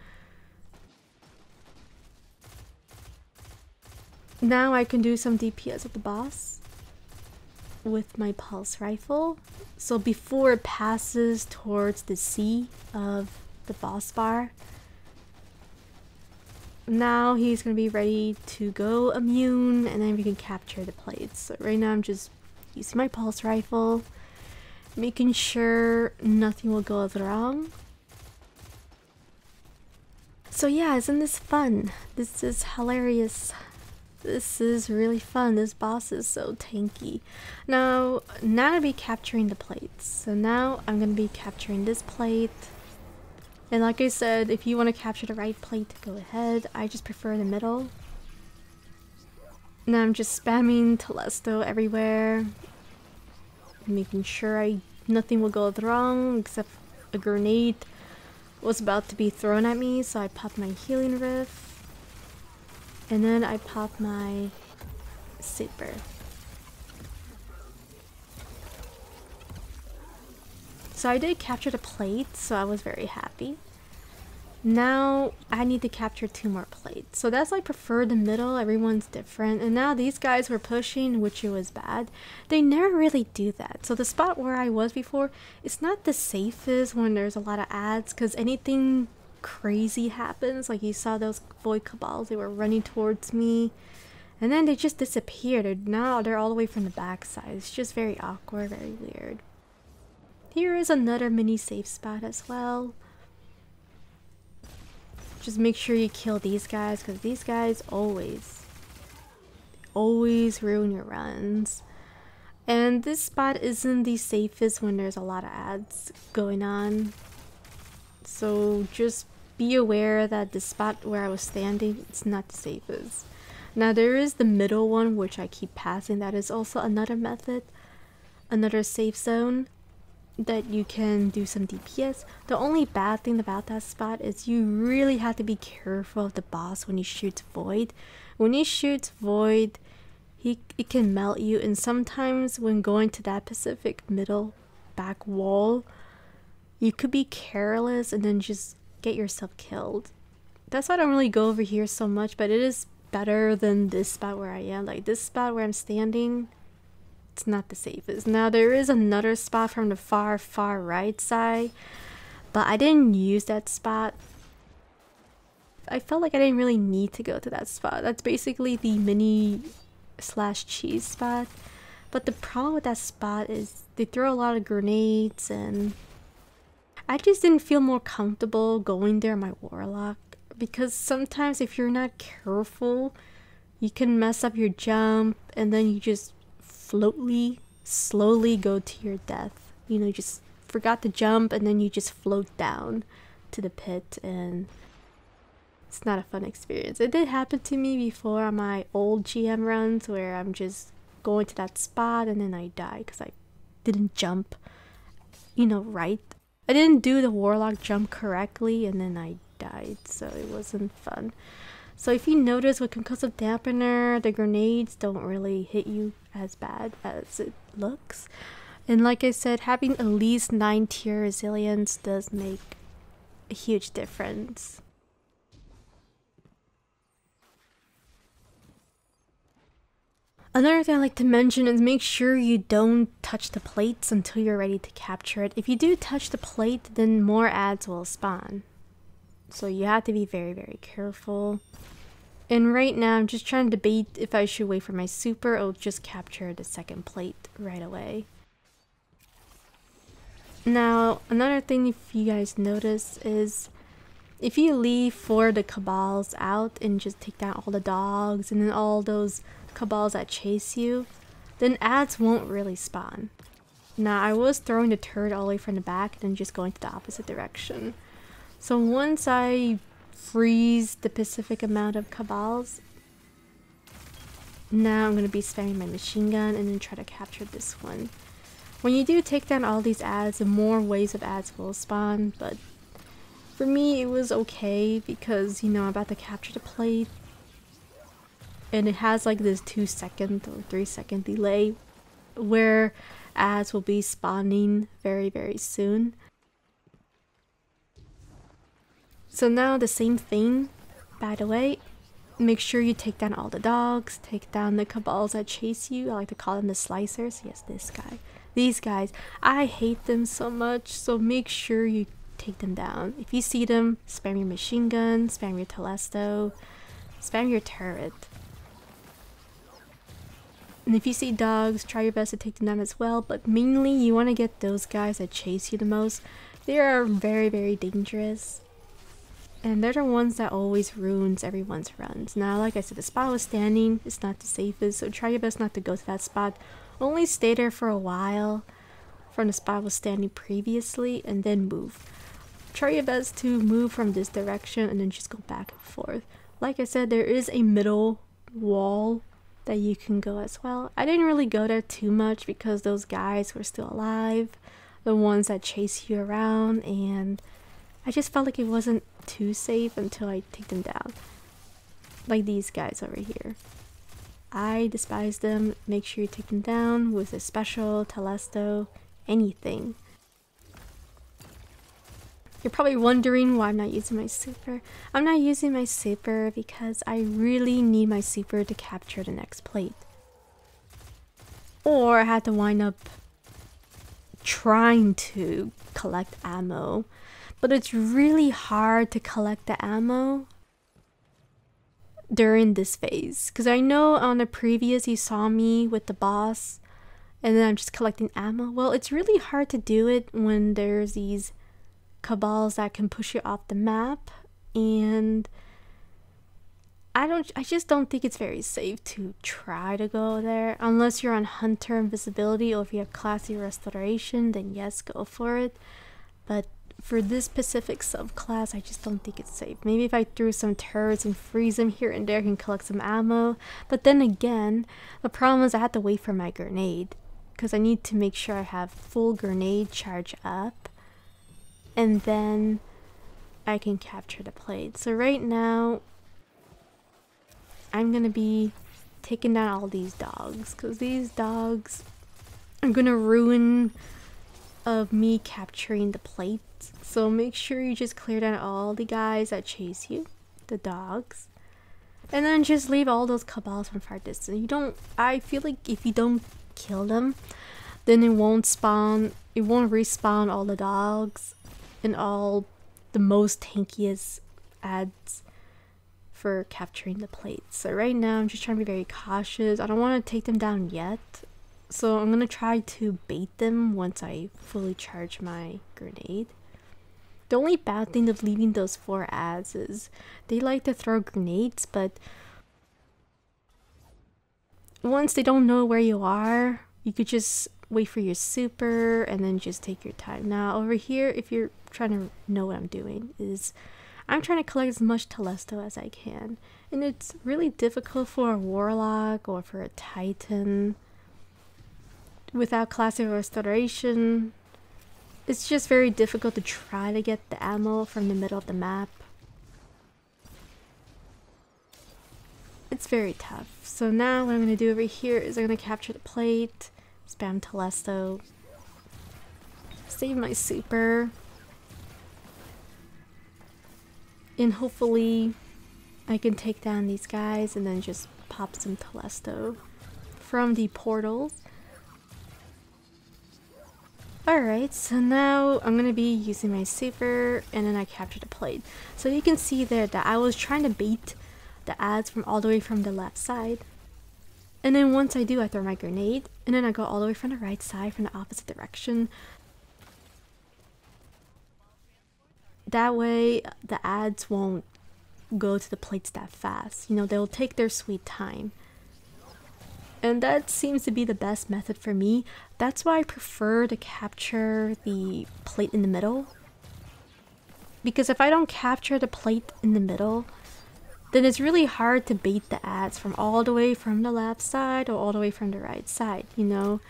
now I can do some DPS at the boss with my pulse rifle. So before it passes towards the C of the boss bar, now he's gonna be ready to go immune, and then we can capture the plates. So right now I'm just using my pulse rifle, making sure nothing will go wrong. So yeah, isn't this fun? This is hilarious. This is really fun. This boss is so tanky. Now I'll be capturing the plates. So now I'm gonna be capturing this plate. And like I said, if you want to capture the right plate, go ahead. I just prefer the middle. Now I'm just spamming Telesto everywhere, making sure nothing will go wrong except a grenade was about to be thrown at me, so I popped my healing rift, and then I popped my super. So I did capture the plate, so I was very happy. Now I need to capture 2 more plates. So that's, I prefer the middle, everyone's different. And now these guys were pushing, which it was bad. They never really do that. So the spot where I was before, it's not the safest when there's a lot of ads, because anything crazy happens. Like you saw those void cabals, they were running towards me. And then they just disappeared. Now they're all the way from the backside. It's just very awkward, very weird. Here is another mini safe spot as well. Just make sure you kill these guys, because these guys always ruin your runs. And this spot isn't the safest when there's a lot of ads going on. So just be aware that the spot where I was standing, it's not the safest. Now there is the middle one, which I keep passing. That is also another method, another safe zone that you can do some DPS. The only bad thing about that spot is you really have to be careful of the boss when he shoots void. When he shoots void, it can melt you, and sometimes when going to that specific middle back wall, you could be careless and then just get yourself killed. That's why I don't really go over here so much, but it is better than this spot where I am. Like this spot where I'm standing, it's not the safest. Now there is another spot from the far right side, but I didn't use that spot. I felt like I didn't really need to go to that spot. That's basically the mini / cheese spot. But the problem with that spot is they throw a lot of grenades, and I just didn't feel more comfortable going there on my Warlock, because sometimes if you're not careful, you can mess up your jump and then you just slowly go to your death. You know, you just forgot to jump and then you just float down to the pit, and it's not a fun experience. It did happen to me before on my old GM runs where I'm just going to that spot and then I die because I didn't jump, you know, right. I didn't do the Warlock jump correctly and then I died, so it wasn't fun. So if you notice with concussive dampener, the grenades don't really hit you as bad as it looks. And like I said, having at least 9 tier resilience does make a huge difference. Another thing I like to mention is make sure you don't touch the plates until you're ready to capture it. If you do touch the plate, then more ads will spawn. So you have to be very careful. And right now I'm just trying to debate if I should wait for my super or just capture the second plate right away. Now another thing, if you guys notice, is if you leave for the cabals out and just take down all the dogs and then all those cabals that chase you, then ads won't really spawn. Now I was throwing the turret all the way from the back and then just going to the opposite direction. So once I freeze the specific amount of cabals, now I'm going to be spamming my machine gun and then try to capture this one. When you do take down all these ads, more waves of ads will spawn, but for me it was okay because, you know, I'm about to capture the plate and it has like this 2-second or 3-second delay where ads will be spawning very soon. So now the same thing, by the way, make sure you take down all the dogs, take down the cabals that chase you. I like to call them the slicers. Yes, this guy. These guys, I hate them so much, so make sure you take them down. If you see them, spam your machine gun, spam your Telesto, spam your turret. And if you see dogs, try your best to take them down as well, but mainly you want to get those guys that chase you the most. They are very dangerous. And they're the ones that always ruins everyone's runs. Now, like I said, the spot I was standing is not the safest, so try your best not to go to that spot. Only stay there for a while from the spot I was standing previously and then move. Try your best to move from this direction and then just go back and forth. Like I said, there is a middle wall that you can go as well. I didn't really go there too much because those guys were still alive, the ones that chase you around, and I just felt like it wasn't too safe until I take them down. Like these guys over here. I despise them. Make sure you take them down with a special, Telesto, anything. You're probably wondering why I'm not using my super. I'm not using my super because I really need my super to capture the next plate. Or I had to wind up trying to collect ammo. But it's really hard to collect the ammo during this phase. Because I know on the previous you saw me with the boss and then I'm just collecting ammo. Well, it's really hard to do it when there's these cabals that can push you off the map, and I just don't think it's very safe to try to go there unless you're on Hunter Invisibility, or if you have Classy Restoration, then yes, go for it. But for this specific subclass, I just don't think it's safe. Maybe if I threw some turrets and freeze them here and there, I can collect some ammo. But then again, the problem is I have to wait for my grenade because I need to make sure I have full grenade charge up, and then I can capture the plate. So right now, I'm gonna be taking down all these dogs because these dogs are gonna ruin of me capturing the plate. So make sure you just clear down all the guys that chase you, the dogs, and then just leave all those cabals from far distance. I feel like if you don't kill them, then it won't respawn all the dogs and all the most tankiest ads for capturing the plates. So right now I'm just trying to be very cautious. I don't want to take them down yet, so I'm gonna try to bait them once I fully charge my grenade. The only bad thing of leaving those 4 ads is they like to throw grenades, but once they don't know where you are, you could just wait for your super and then just take your time. Now over here, if you're trying to know what I'm doing, is I'm trying to collect as much Telesto as I can, and it's really difficult for a Warlock or for a Titan without classic restoration. It's just very difficult to try to get the ammo from the middle of the map. It's very tough. So now what I'm going to do over here is I'm going to capture the plate, spam Telesto, save my super, and hopefully I can take down these guys and then just pop some Telesto from the portals. Alright, so now I'm going to be using my super and then I capture the plate. So you can see there that I was trying to bait the ads from all the way from the left side. And then once I do, I throw my grenade and then I go all the way from the right side from the opposite direction. That way the ads won't go to the plates that fast. You know, they'll take their sweet time. And that seems to be the best method for me. That's why I prefer to capture the plate in the middle. Because if I don't capture the plate in the middle, then it's really hard to bait the ads from all the way from the left side or all the way from the right side, you know.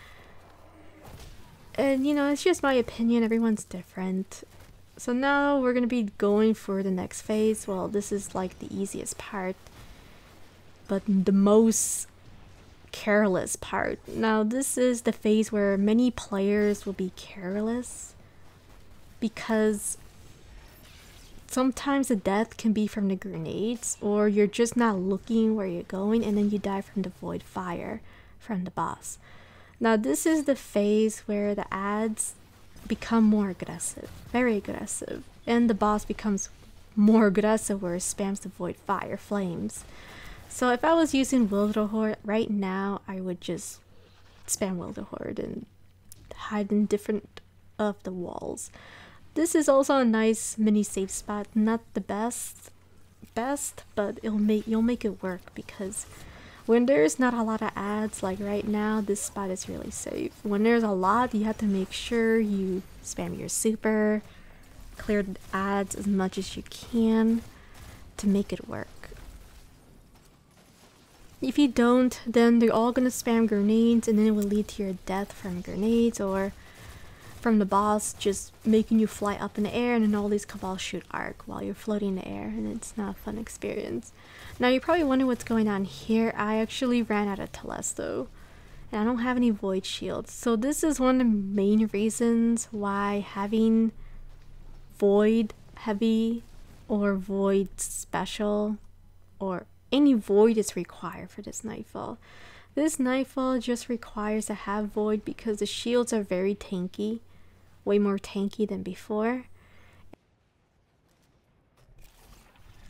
And you know, it's just my opinion, everyone's different. So now we're gonna be going for the next phase. Well, this is like the easiest part, but the most careless part. Now this is the phase where many players will be careless because sometimes the death can be from the grenades, or you're just not looking where you're going and then you die from the void fire from the boss. Now this is the phase where the ads become more aggressive, very aggressive, and the boss becomes more aggressive where it spams the void fire flames. So if I was using Wilderhorde right now, I would just spam Wilderhorde and hide in different of the walls. This is also a nice mini safe spot, not the best, but you'll make it work, because when there's not a lot of ads like right now, this spot is really safe. When there's a lot, you have to make sure you spam your super, clear the ads as much as you can to make it work. If you don't, then they're all gonna spam grenades and then it will lead to your death from grenades or from the boss just making you fly up in the air, and then all these cabals shoot arc while you're floating in the air, and it's not a fun experience. Now you're probably wondering what's going on here. I actually ran out of Telesto and I don't have any void shields. So this is one of the main reasons why having void heavy or void special or any void is required for this Nightfall. This Nightfall just requires to have void because the shields are very tanky, way more tanky than before.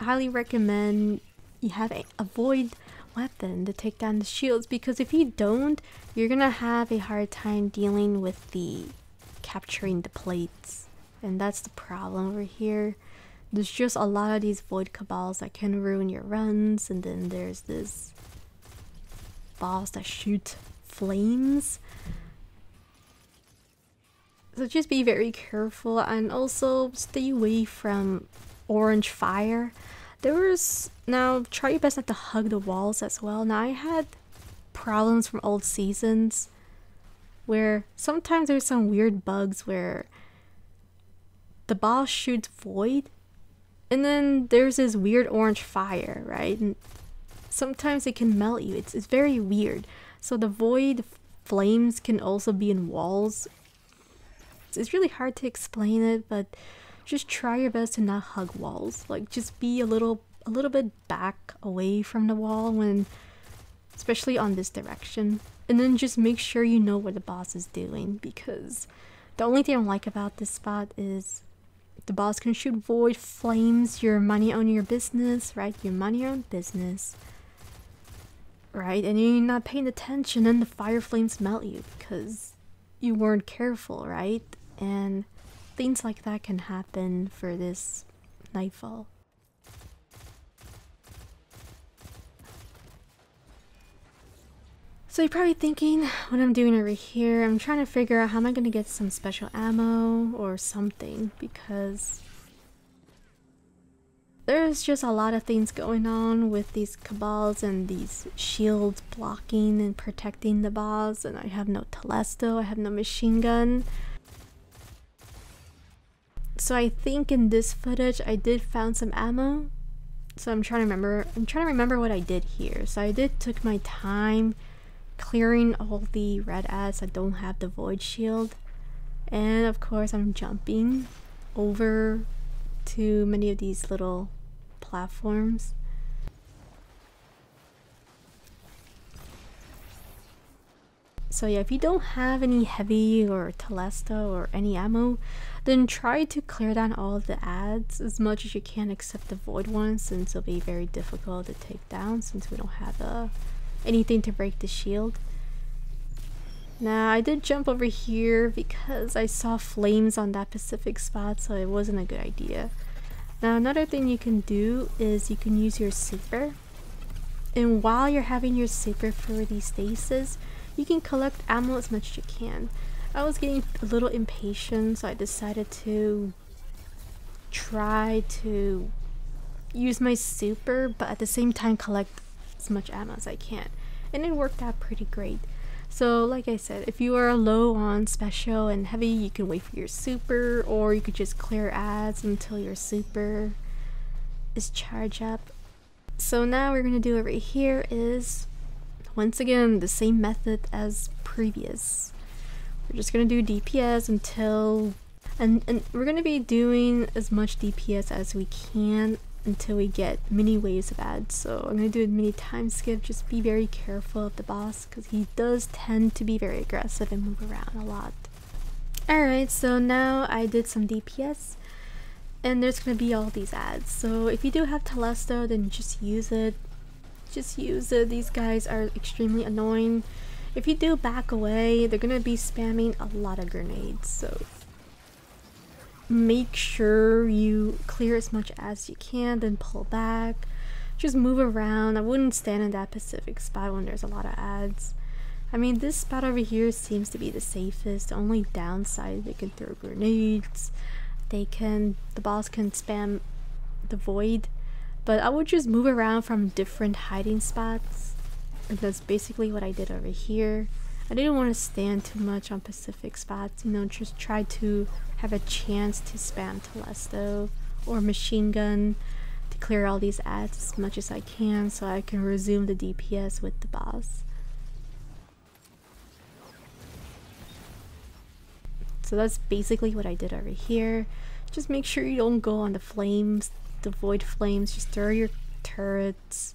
I highly recommend you have a void weapon to take down the shields, because if you don't, you're gonna have a hard time dealing with the capturing the plates, and that's the problem over here. There's just a lot of these void cabals that can ruin your runs, and then there's this boss that shoots flames. So just be very careful, and also stay away from orange fire. Now try your best not to hug the walls as well. Now I had problems from old seasons where sometimes there's some weird bugs where the boss shoots void and then there's this weird orange fire, right? And sometimes it can melt you. It's very weird. So the void flames can also be in walls. It's really hard to explain it, but just try your best to not hug walls. Like, just be a little bit back away from the wall when, especially on this direction. And then just make sure you know what the boss is doing, because the only thing I like about this spot is the boss can shoot void flames. Your money on your business, right? Your money on business, right? And you're not paying attention and the fire flames melt you because you weren't careful, right? And things like that can happen for this Nightfall. So you're probably thinking what I'm doing over here. I'm trying to figure out how am I going to get some special ammo or something, because there's just a lot of things going on with these cabals and these shields blocking and protecting the boss, and I have no Telesto, I have no machine gun. So I think in this footage I did found some ammo. So I'm trying to remember what I did here. So I took my time clearing all the red ads that don't have the void shield, and of course I'm jumping over to many of these little platforms. So yeah, if you don't have any heavy or Telesto or any ammo, then try to clear down all of the ads as much as you can, except the void ones, since it'll be very difficult to take down since we don't have anything to break the shield. Now I did jump over here because I saw flames on that specific spot, so it wasn't a good idea. Now another thing you can do is you can use your super, and while you're having your super for these stasis, you can collect ammo as much as you can. I was getting a little impatient, so I decided to try to use my super, but at the same time collect as much ammo as I can, and it worked out pretty great. So like I said, if you are low on special and heavy, you can wait for your super, or you could just clear ads until your super is charged up. So now what we're gonna do over here is, once again, the same method as previous. We're just gonna do DPS until, and we're gonna be doing as much DPS as we can until we get mini waves of ads. So I'm gonna do a mini time skip. Just be very careful of the boss, because he does tend to be very aggressive and move around a lot. Alright, so now I did some DPS, and there's gonna be all these ads. So if you do have Telesto, then just use it. Just use it. These guys are extremely annoying. If you do back away, they're gonna be spamming a lot of grenades, so make sure you clear as much as you can, then pull back. Just move around. I wouldn't stand in that specific spot when there's a lot of ads. I mean, this spot over here seems to be the safest. The only downside, they can throw grenades, the boss can spam the void, but I would just move around from different hiding spots, and that's basically what I did over here. I didn't want to stand too much on specific spots, you know, just try to have a chance to spam Telesto or machine gun to clear all these ads as much as I can, so I can resume the DPS with the boss. So that's basically what I did over here. Just make sure you don't go on the flames, the void flames. Just throw your turrets,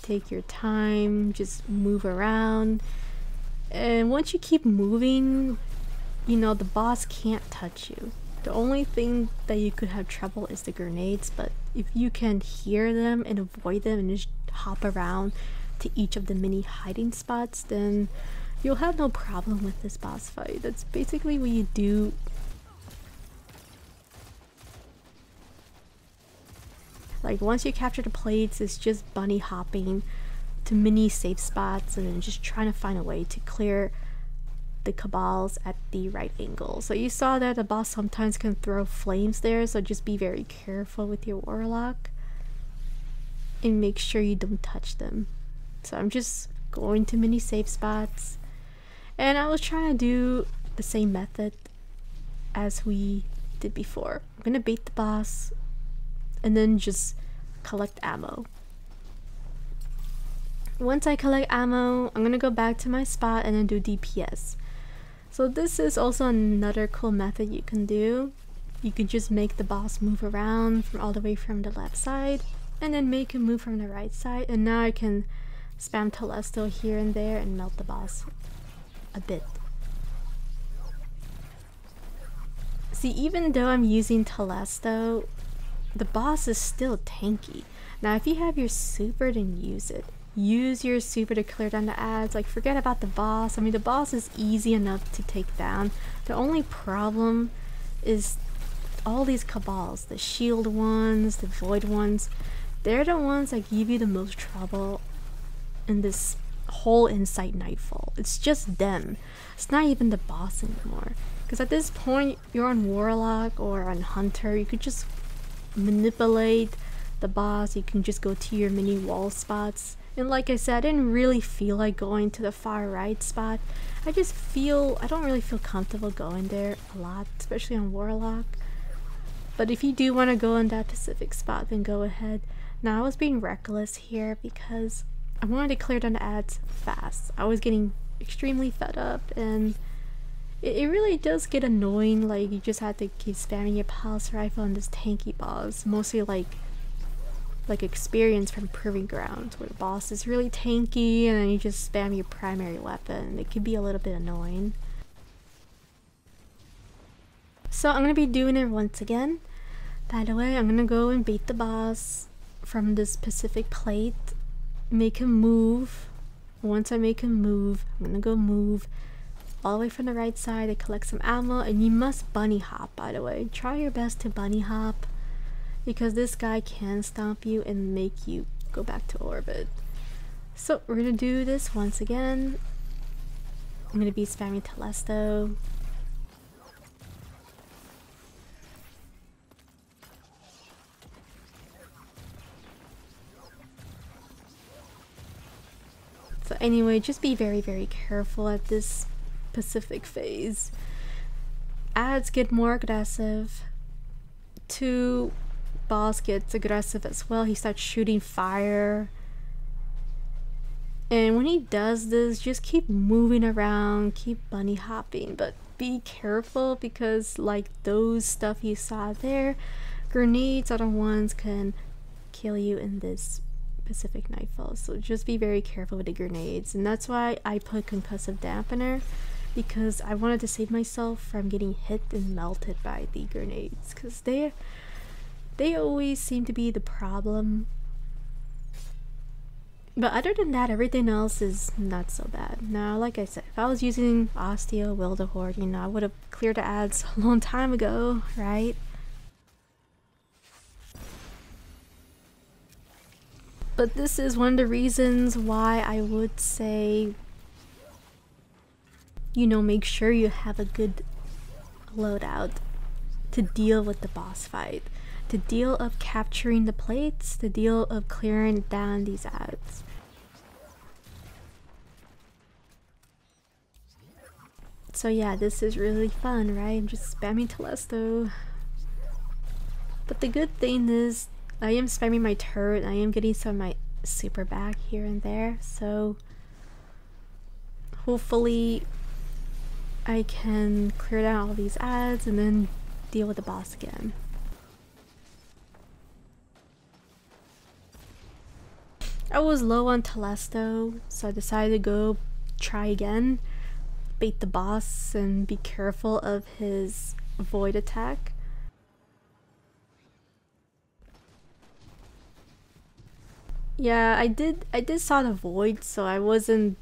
take your time, just move around. And once you keep moving, you know, the boss can't touch you. The only thing that you could have trouble is the grenades, but if you can hear them and avoid them and just hop around to each of the mini hiding spots, then you'll have no problem with this boss fight. That's basically what you do. Like, once you capture the plates, it's just bunny hopping to mini safe spots and then just trying to find a way to clear the cabals at the right angle. So you saw that the boss sometimes can throw flames there, so just be very careful with your Warlock and make sure you don't touch them. So I'm just going to mini safe spots, and I was trying to do the same method as we did before. I'm gonna bait the boss and then just collect ammo. Once I collect ammo, I'm gonna go back to my spot and then do DPS. So this is also another cool method you can do. You could just make the boss move around from all the way from the left side and then make him move from the right side, and now I can spam Telesto here and there and melt the boss a bit. See, even though I'm using Telesto, the boss is still tanky. Now if you have your super, then use it. Use your super to clear down the ads. Like, forget about the boss. I mean, the boss is easy enough to take down. The only problem is all these cabals, the shield ones, the void ones. They're the ones that give you the most trouble in this whole Inside Nightfall. It's just them. It's not even the boss anymore. Because at this point, you're on Warlock or on Hunter. You could just manipulate the boss. You can just go to your mini wall spots. And like I said, I didn't really feel like going to the far right spot. I don't really feel comfortable going there a lot, especially on Warlock. But if you do want to go in that specific spot, then go ahead. Now I was being reckless here because I wanted to clear down the ads fast. I was getting extremely fed up, and it really does get annoying. Like, you just have to keep spamming your pulse rifle on this tanky boss. Mostly like experience from Proving Grounds, where the boss is really tanky and then you just spam your primary weapon. It can be a little bit annoying. So I'm gonna be doing it once again. By the way, I'm gonna go and bait the boss from this specific plate, make him move. Once I make him move, I'm gonna go move all the way from the right side to collect some ammo, and you must bunny hop, by the way. Try your best to bunny hop, because this guy can stomp you and make you go back to orbit. So we're gonna do this once again. I'm gonna be spamming Telesto. So anyway, just be very, very careful at this specific phase. Ads get more aggressive. 2, boss gets aggressive as well. He starts shooting fire. And when he does this, just keep moving around, keep bunny hopping, but be careful because, like those stuff you saw there, grenades are the ones can kill you in this Pacific Nightfall. So just be very careful with the grenades, and that's why I put concussive dampener, because I wanted to save myself from getting hit and melted by the grenades, because they always seem to be the problem. But other than that, everything else is not so bad. Now, like I said, if I was using Osteo, Wildehorde, you know, I would have cleared the ads a long time ago, right? But this is one of the reasons why I would say, you know, make sure you have a good loadout to deal with the boss fight, to deal of capturing the plates, to deal of clearing down these ads. So yeah, this is really fun, right? I'm just spamming Telesto. But the good thing is, I am spamming my turret, I am getting some of my super back here and there, so hopefully I can clear down all these ads and then deal with the boss again. I was low on Telesto, so I decided to go try again, bait the boss, and be careful of his void attack. Yeah, I did saw the void, so I wanted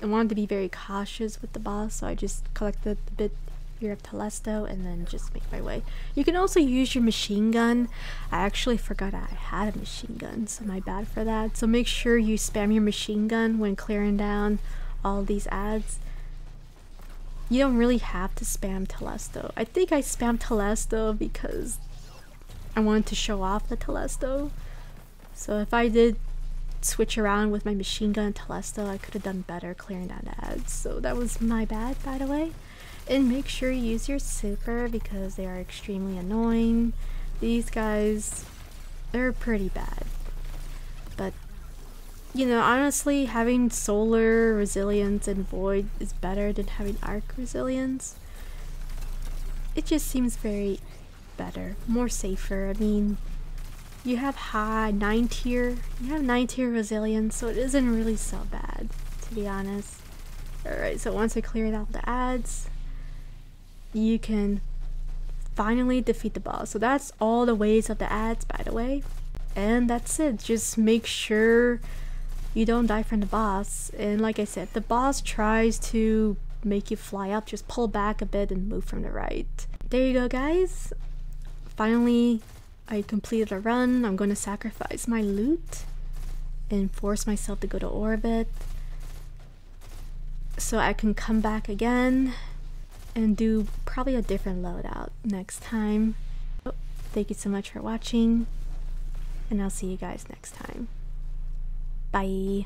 to be very cautious with the boss, so I just collected a bit here of Telesto and then just make my way. You can also use your machine gun. I actually forgot I had a machine gun, so my bad for that. So make sure you spam your machine gun when clearing down all these ads. You don't really have to spam Telesto. I think I spammed Telesto because I wanted to show off the Telesto. So if I did switch around with my machine gun and Telesto, I could have done better clearing down the ads. So that was my bad, by the way. And make sure you use your super because they are extremely annoying. These guys, they're pretty bad. But, you know, honestly, having solar resilience and void is better than having arc resilience. It just seems very better, more safer. I mean, you have 9 tier resilience, so it isn't really so bad, to be honest. Alright, so once I cleared out the ads, you can finally defeat the boss. So that's all the ways of the ads, by the way. And that's it. Just make sure you don't die from the boss. And like I said, if the boss tries to make you fly up, just pull back a bit and move from the right. There you go, guys. Finally, I completed a run. I'm going to sacrifice my loot and force myself to go to orbit so I can come back again and do probably a different loadout next time. Thank you so much for watching, and I'll see you guys next time. Bye.